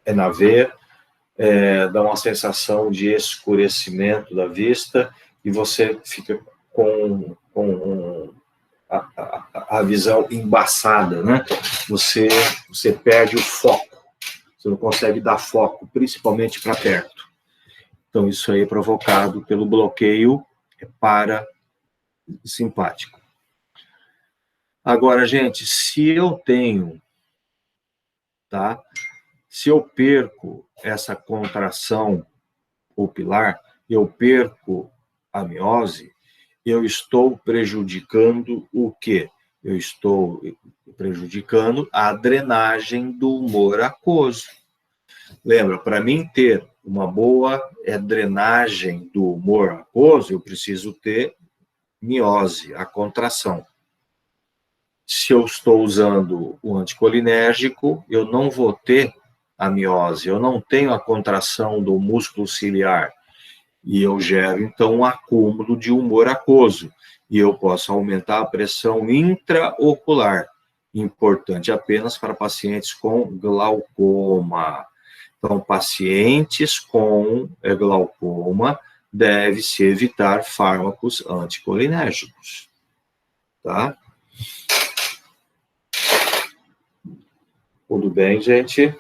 na veia, dá uma sensação de escurecimento da vista e você fica com a visão embaçada, né? Você perde o foco, você não consegue dar foco, principalmente para perto. Então, isso aí é provocado pelo bloqueio parasimpático. Agora, gente, se eu tenho, tá? Se eu perco essa contração pupilar, eu perco a miose, eu estou prejudicando o quê? Eu estou prejudicando a drenagem do humor aquoso. Lembra, para mim ter uma boa drenagem do humor aquoso, eu preciso ter miose, a contração. Se eu estou usando o anticolinérgico, eu não vou ter a miose, eu não tenho a contração do músculo ciliar, e eu gero, então, um acúmulo de humor aquoso, e eu posso aumentar a pressão intraocular, importante apenas para pacientes com glaucoma. Então, pacientes com glaucoma deve-se evitar fármacos anticolinérgicos, tá? Tudo bem, gente?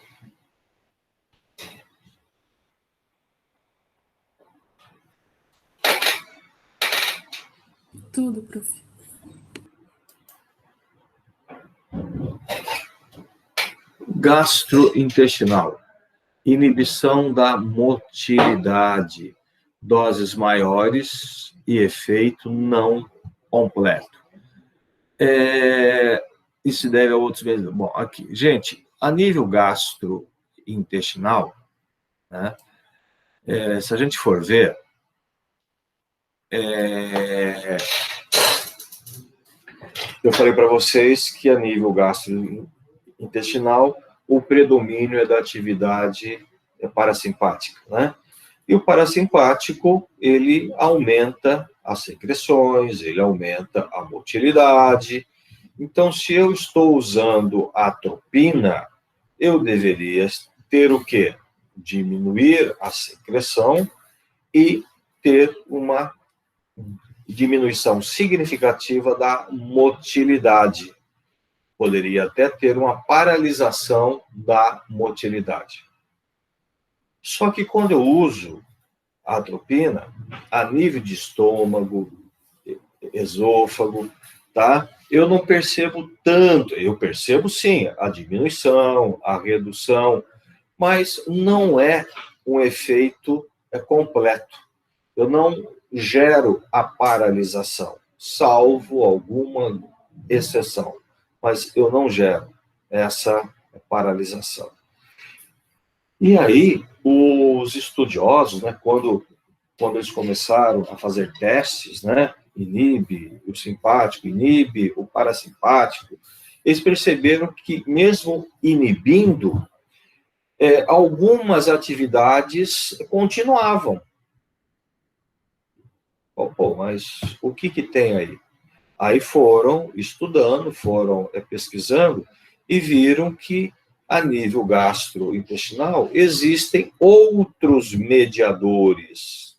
Tudo, prof. Gastrointestinal. Inibição da motilidade. Doses maiores e efeito não completo. Isso se deve a outros mecanismos. Bom, aqui, gente, a nível gastrointestinal, né, se a gente for ver, eu falei para vocês que a nível gastrointestinal, o predomínio é da atividade parasimpática, né? E o parasimpático, ele aumenta as secreções, ele aumenta a motilidade. Então, se eu estou usando atropina, eu deveria ter o quê? Diminuir a secreção e ter uma diminuição significativa da motilidade. Poderia até ter uma paralisação da motilidade. Só que quando eu uso a atropina, a nível de estômago, esôfago, tá? Eu não percebo tanto, eu percebo sim a diminuição, a redução, mas não é um efeito completo. Eu não gero a paralisação, salvo alguma exceção, mas eu não gero essa paralisação. E aí, os estudiosos, né, quando eles começaram a fazer testes, né, inibe o simpático, inibe o parasimpático, eles perceberam que, mesmo inibindo, algumas atividades continuavam. Pô, mas o que tem aí? Aí foram estudando, foram pesquisando e viram que, a nível gastrointestinal, existem outros mediadores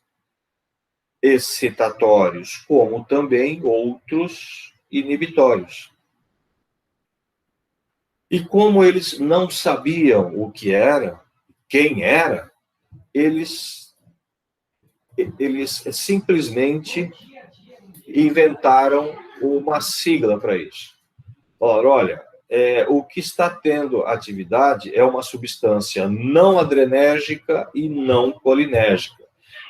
excitatórios, como também outros inibitórios. E como eles não sabiam o que era, quem era, eles simplesmente inventaram uma sigla para isso. Falaram, olha, o que está tendo atividade é uma substância não adrenérgica e não colinérgica.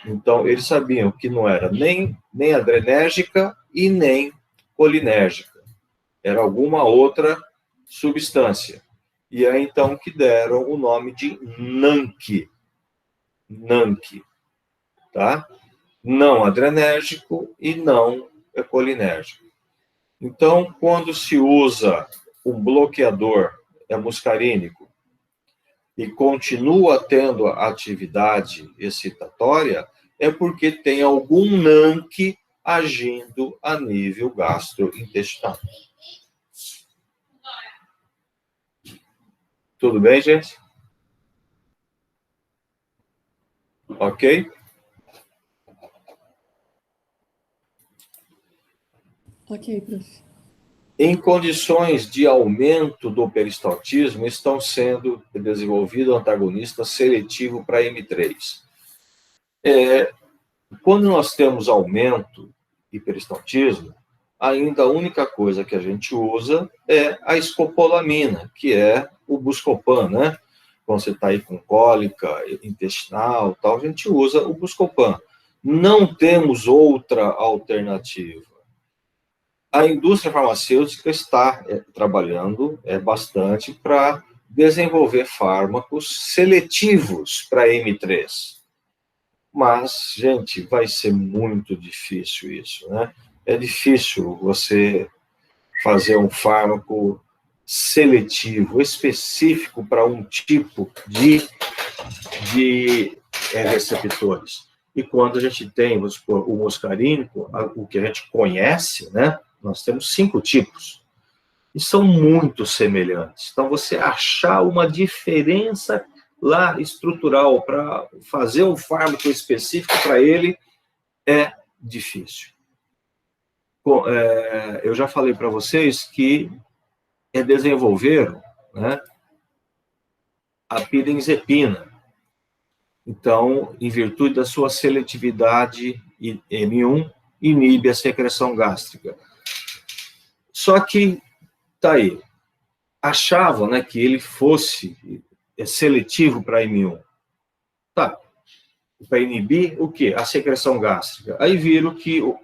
Então, eles sabiam que não era nem adrenérgica e nem colinérgica. Era alguma outra substância. E é então que deram o nome de NANC. NANC, tá? Não adrenérgico e não colinérgico. Então, quando se usa um bloqueador muscarínico e continua tendo atividade excitatória, é porque tem algum NANC agindo a nível gastrointestinal. Tudo bem, gente? Ok? Ok, prof. Em condições de aumento do peristaltismo, estão sendo desenvolvido antagonista seletivo para M3. Quando nós temos aumento de peristaltismo, ainda a única coisa que a gente usa é a escopolamina, que é o Buscopan, né? Quando você está aí com cólica intestinal, tal, a gente usa o Buscopan. Não temos outra alternativa. A indústria farmacêutica está trabalhando bastante para desenvolver fármacos seletivos para M3. Mas, gente, vai ser muito difícil isso, né? É difícil você fazer um fármaco seletivo, específico para um tipo de receptores. E quando a gente tem, vamos supor, o muscarínico, o que a gente conhece, né? Nós temos 5 tipos. E são muito semelhantes. Então, você achar uma diferença lá estrutural para fazer um fármaco específico para ele é difícil. Bom, eu já falei para vocês que desenvolveram, né, a pirinzepina. Então, em virtude da sua seletividade M1, inibe a secreção gástrica. Só que, tá aí, achavam, né, que ele fosse seletivo para M1. Tá, para inibir o quê? A secreção gástrica. Aí viram que o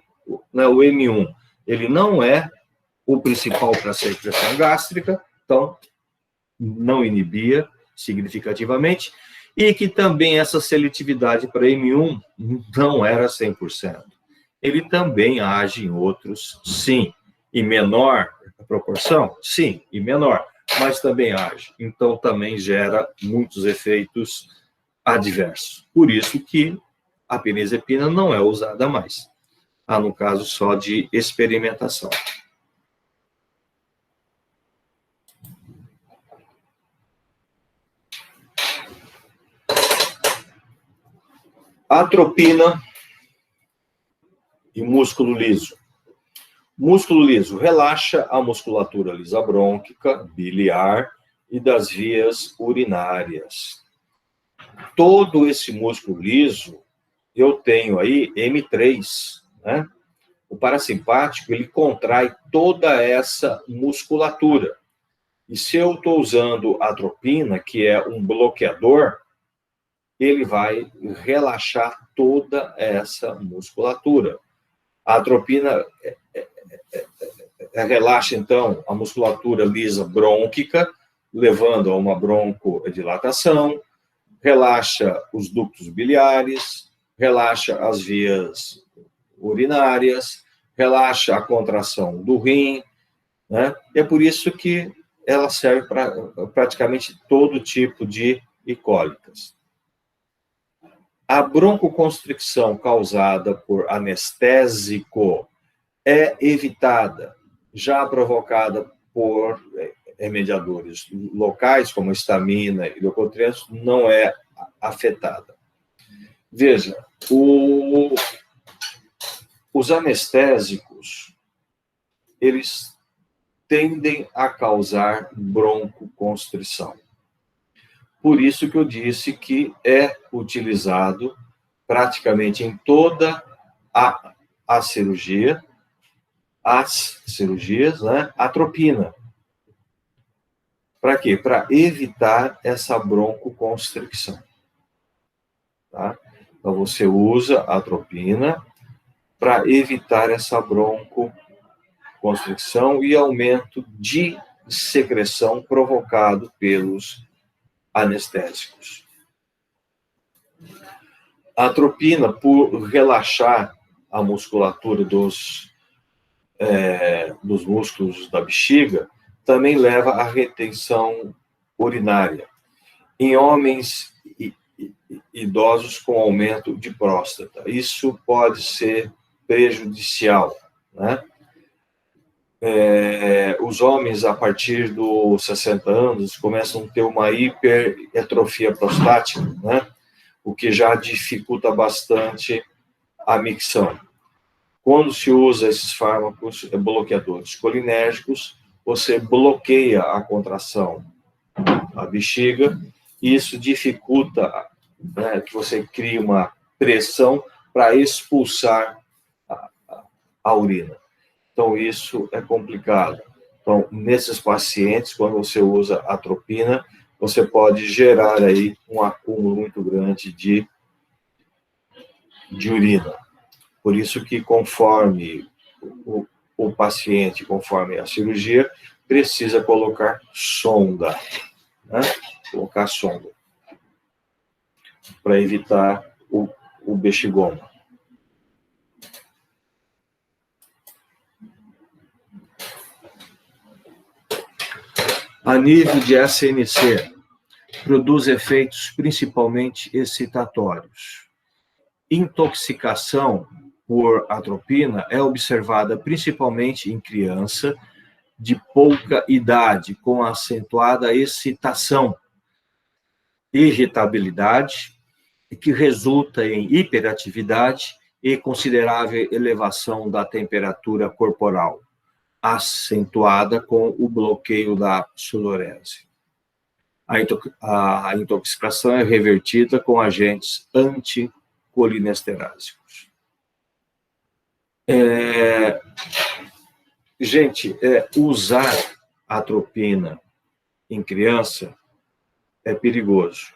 M1, ele não é o principal para a secreção gástrica, então não inibia significativamente, e que também essa seletividade para M1 não era 100%. Ele também age em outros, sim, em menor proporção, sim, em menor, mas também age. Então, também gera muitos efeitos adversos. Por isso que a pirinzepina não é usada mais, no caso só de experimentação. Atropina e músculo liso. Músculo liso relaxa a musculatura lisa brônquica, biliar e das vias urinárias. Todo esse músculo liso, eu tenho aí M3, né? O parasimpático, ele contrai toda essa musculatura. E se eu estou usando atropina, que é um bloqueador, ele vai relaxar toda essa musculatura. A atropina relaxa, então, a musculatura lisa brônquica, levando a uma broncodilatação, relaxa os ductos biliares, relaxa as vias urinárias, relaxa a contração do rim, né? E é por isso que ela serve para praticamente todo tipo de cólicas. A broncoconstricção causada por anestésico é evitada, já provocada por mediadores locais, como histamina e leucotrienos, não é afetada. Veja, os anestésicos, eles tendem a causar broncoconstrição. Por isso que eu disse que é utilizado praticamente em toda a cirurgia, as cirurgias, né, atropina. Para quê? Para evitar essa broncoconstricção. Tá? Então, você usa a atropina para evitar essa broncoconstricção e aumento de secreção provocado pelos anestésicos. A atropina, por relaxar a musculatura dos músculos da bexiga, também leva à retenção urinária. Em homens idosos com aumento de próstata, isso pode ser prejudicial, né? Os homens, a partir dos 60 anos, começam a ter uma hipertrofia prostática, né? O que já dificulta bastante a micção. Quando se usa esses fármacos bloqueadores colinérgicos, você bloqueia a contração da bexiga, e isso dificulta, né, que você crie uma pressão para expulsar a urina. Então, isso é complicado. Então, nesses pacientes, quando você usa atropina, você pode gerar aí um acúmulo muito grande de urina. Por isso que, conforme o paciente, conforme a cirurgia, precisa colocar sonda, né? Colocar sonda, para evitar o bexigoma. A nível de SNC, produz efeitos principalmente excitatórios. Intoxicação por atropina é observada principalmente em criança de pouca idade, com acentuada excitação, irritabilidade, que resulta em hiperatividade e considerável elevação da temperatura corporal, acentuada com o bloqueio da sudorese. A intoxicação é revertida com agentes anticolinesterásicos. Gente, usar atropina em criança é perigoso.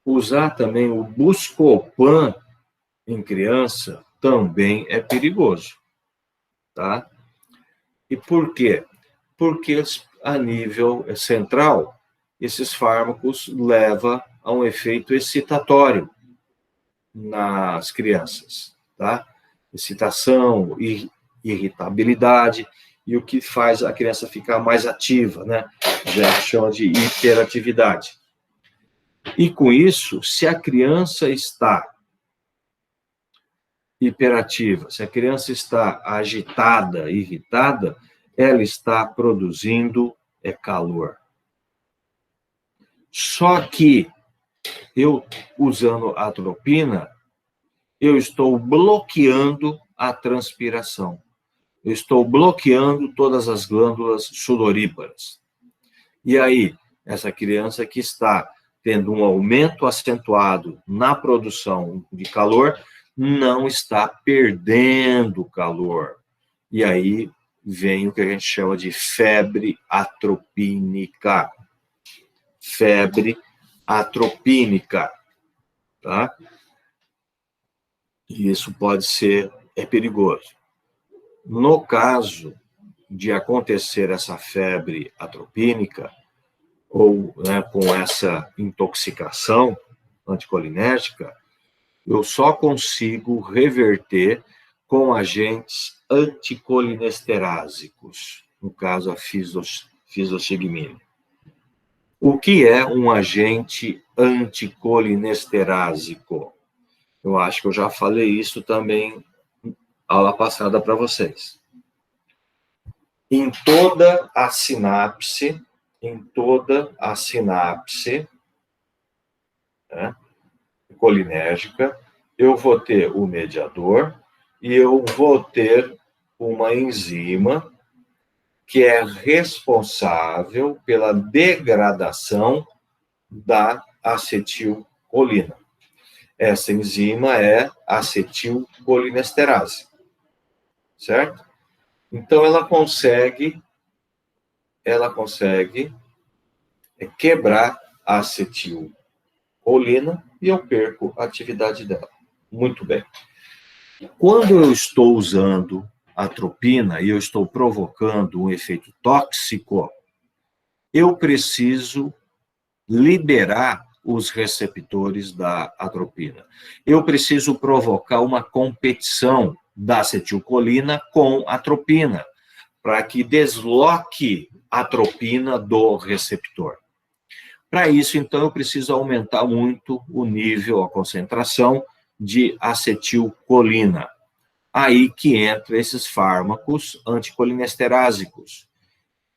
Usar também o Buscopan em criança também é perigoso, tá? E por quê? Porque a nível central, esses fármacos levam a um efeito excitatório nas crianças, tá? Excitação, irritabilidade, e o que faz a criança ficar mais ativa, né? Já chama de hiperatividade. E com isso, se a criança está hiperativa, se a criança está agitada, irritada, ela está produzindo calor. Só que eu, usando a atropina, eu estou bloqueando a transpiração. Eu estou bloqueando todas as glândulas sudoríparas. E aí, essa criança que está tendo um aumento acentuado na produção de calor, não está perdendo calor. E aí vem o que a gente chama de febre atropínica. Febre atropínica, tá? E isso pode ser, é perigoso. No caso de acontecer essa febre atropínica, ou né, com essa intoxicação anticolinérgica, eu só consigo reverter com agentes anticolinesterásicos, no caso a fisoxigmina. O que é um agente anticolinesterásico? Eu acho que eu já falei isso também aula passada para vocês. Em toda a sinapse, né, colinérgica, eu vou ter o mediador e eu vou ter uma enzima que é responsável pela degradação da acetilcolina. Essa enzima é acetilcolinesterase, certo? Então, ela consegue quebrar a acetilcolina e eu perco a atividade dela. Muito bem. Quando eu estou usando atropina e eu estou provocando um efeito tóxico, eu preciso liberar os receptores da atropina. Eu preciso provocar uma competição da acetilcolina com a atropina, para que desloque a atropina do receptor. Para isso, então, eu preciso aumentar muito o nível, a concentração de acetilcolina. Aí que entra esses fármacos anticolinesterásicos.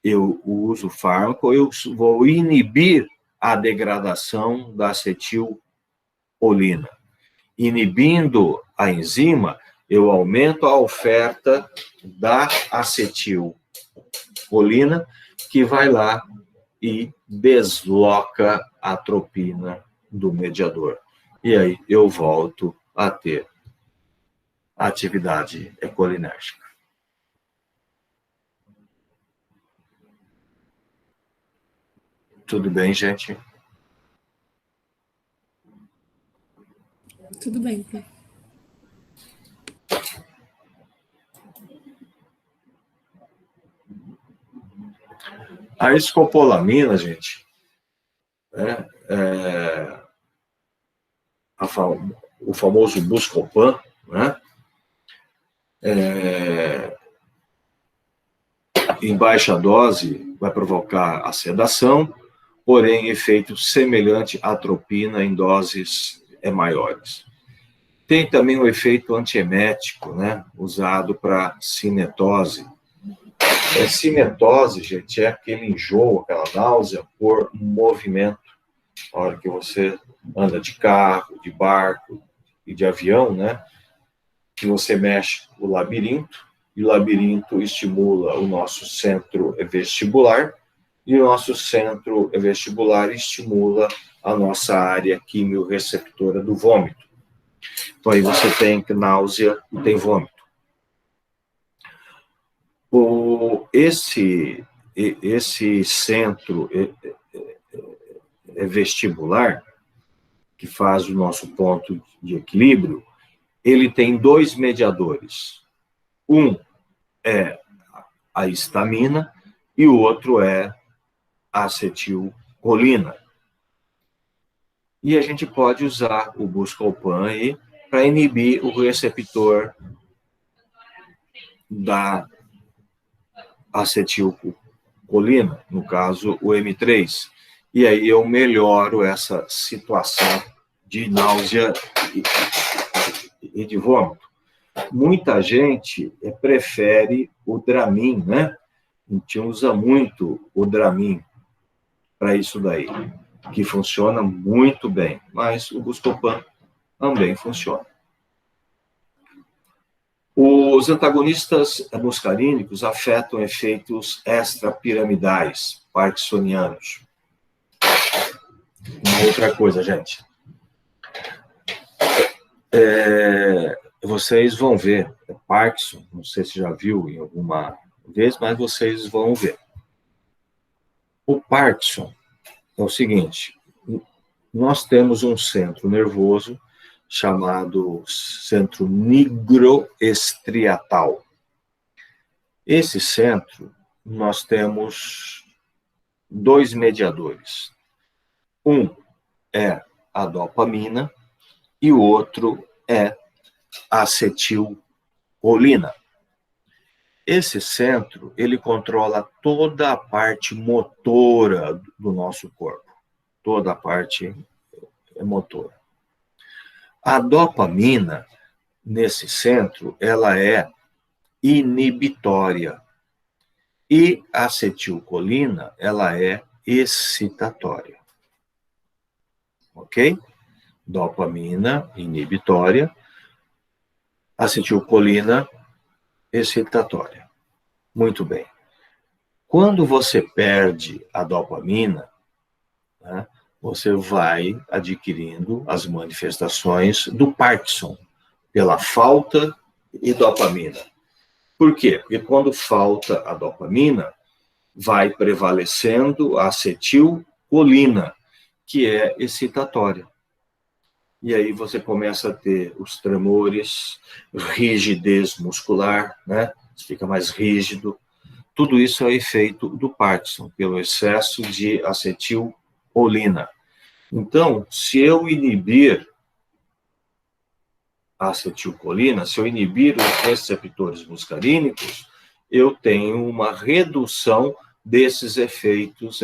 Eu uso o fármaco, eu vou inibir a degradação da acetilcolina. Inibindo a enzima, eu aumento a oferta da acetilcolina, que vai lá e desloca a atropina do mediador. E aí eu volto a ter atividade colinérgica. Tudo bem, gente? Tudo bem, prof. A escopolamina, gente, o famoso Buscopan, né? Em baixa dose vai provocar a sedação, porém efeito semelhante à atropina em doses maiores. Tem também o efeito antiemético, né? Usado para cinetose. Cinetose, gente, é aquele enjoo, aquela náusea por movimento. Na hora que você anda de carro, de barco e de avião, né? Que você mexe o labirinto, e o labirinto estimula o nosso centro vestibular, e o nosso centro vestibular estimula a nossa área quimiorreceptora do vômito. Então, aí você tem náusea e tem vômito. Esse centro vestibular, que faz o nosso ponto de equilíbrio, ele tem dois mediadores. Um é a histamina e o outro é a acetilcolina. E a gente pode usar o Buscopan aí para inibir o receptor da acetilcolina, no caso o M3. E aí eu melhoro essa situação de náusea e de vômito. Muita gente prefere o Dramin, né? A gente usa muito o Dramin para isso daí, que funciona muito bem, mas o Buscopan também funciona. Os antagonistas muscarínicos afetam efeitos extrapiramidais, parkinsonianos. Uma outra coisa, gente. Vocês vão ver, Parkinson, não sei se já viu em alguma vez, mas vocês vão ver. O Parkinson é o seguinte, nós temos um centro nervoso chamado centro nigroestriatal. Esse centro, nós temos dois mediadores. Um é a dopamina e o outro é a acetilcolina. Esse centro, ele controla toda a parte motora do nosso corpo. Toda a parte motora. A dopamina, nesse centro, ela é inibitória. E a acetilcolina, ela é excitatória. Ok? Dopamina, inibitória. Acetilcolina, excitatória. Muito bem. Quando você perde a dopamina, né, você vai adquirindo as manifestações do Parkinson, pela falta de dopamina. Por quê? Porque quando falta a dopamina, vai prevalecendo a acetilcolina, que é excitatória. E aí você começa a ter os tremores, rigidez muscular, né? Você fica mais rígido. Tudo isso é efeito do Parkinson, pelo excesso de acetilcolina. Então, se eu inibir a acetilcolina, se eu inibir os receptores muscarínicos, eu tenho uma redução desses efeitos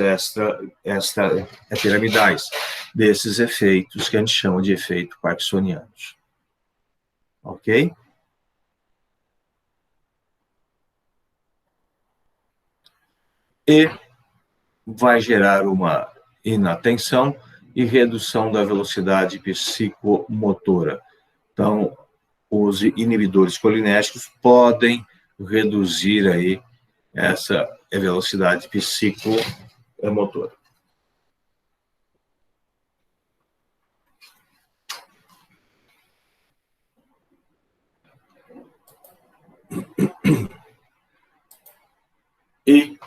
extrapiramidais, desses efeitos que a gente chama de efeito parkinsonianos. Ok? E vai gerar uma inatenção e redução da velocidade psicomotora. Então, os inibidores colinérgicos podem reduzir aí essa velocidade psicomotora. E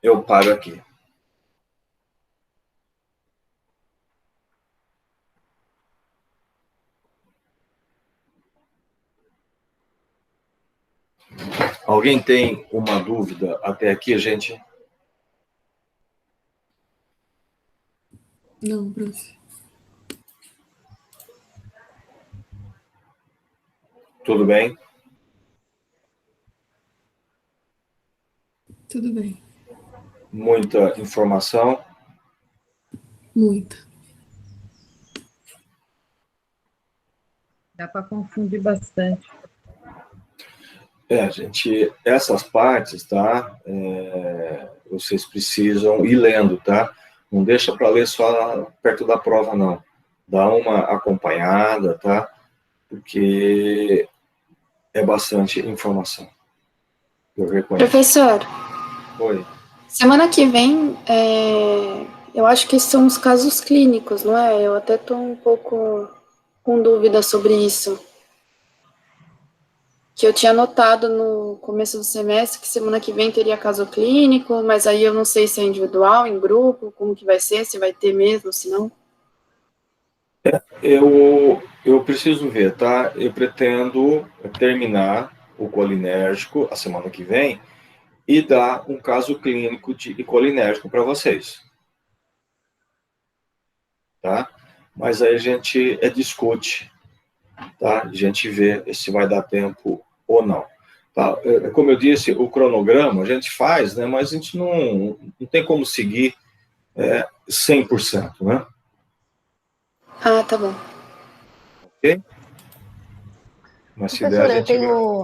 eu paro aqui. Alguém tem uma dúvida até aqui, gente? Não, prof. Tudo bem? Tudo bem. Muita informação? Muita. Dá para confundir bastante. Gente, essas partes, tá? Vocês precisam ir lendo, tá? Não deixa para ler só perto da prova, não. Dá uma acompanhada, tá? Porque é bastante informação. Eu reconheço. Professor, Oi. semana que vem, eu acho que são os casos clínicos, não é? Eu até estou um pouco com dúvida sobre isso. Que eu tinha notado no começo do semestre que semana que vem teria caso clínico, mas aí eu não sei se é individual, em grupo, como que vai ser, se vai ter mesmo, se não. Eu preciso ver, tá? Eu pretendo terminar o colinérgico a semana que vem e dar um caso clínico de colinérgico para vocês. Tá? Mas aí a gente discute, tá? A gente vê se vai dar tempo ou não. Tá? Como eu disse, o cronograma a gente faz, né? Mas a gente não tem como seguir 100%, né? Ah, tá bom. Ok? Mas se der, Professora, a eu gente vê. tenho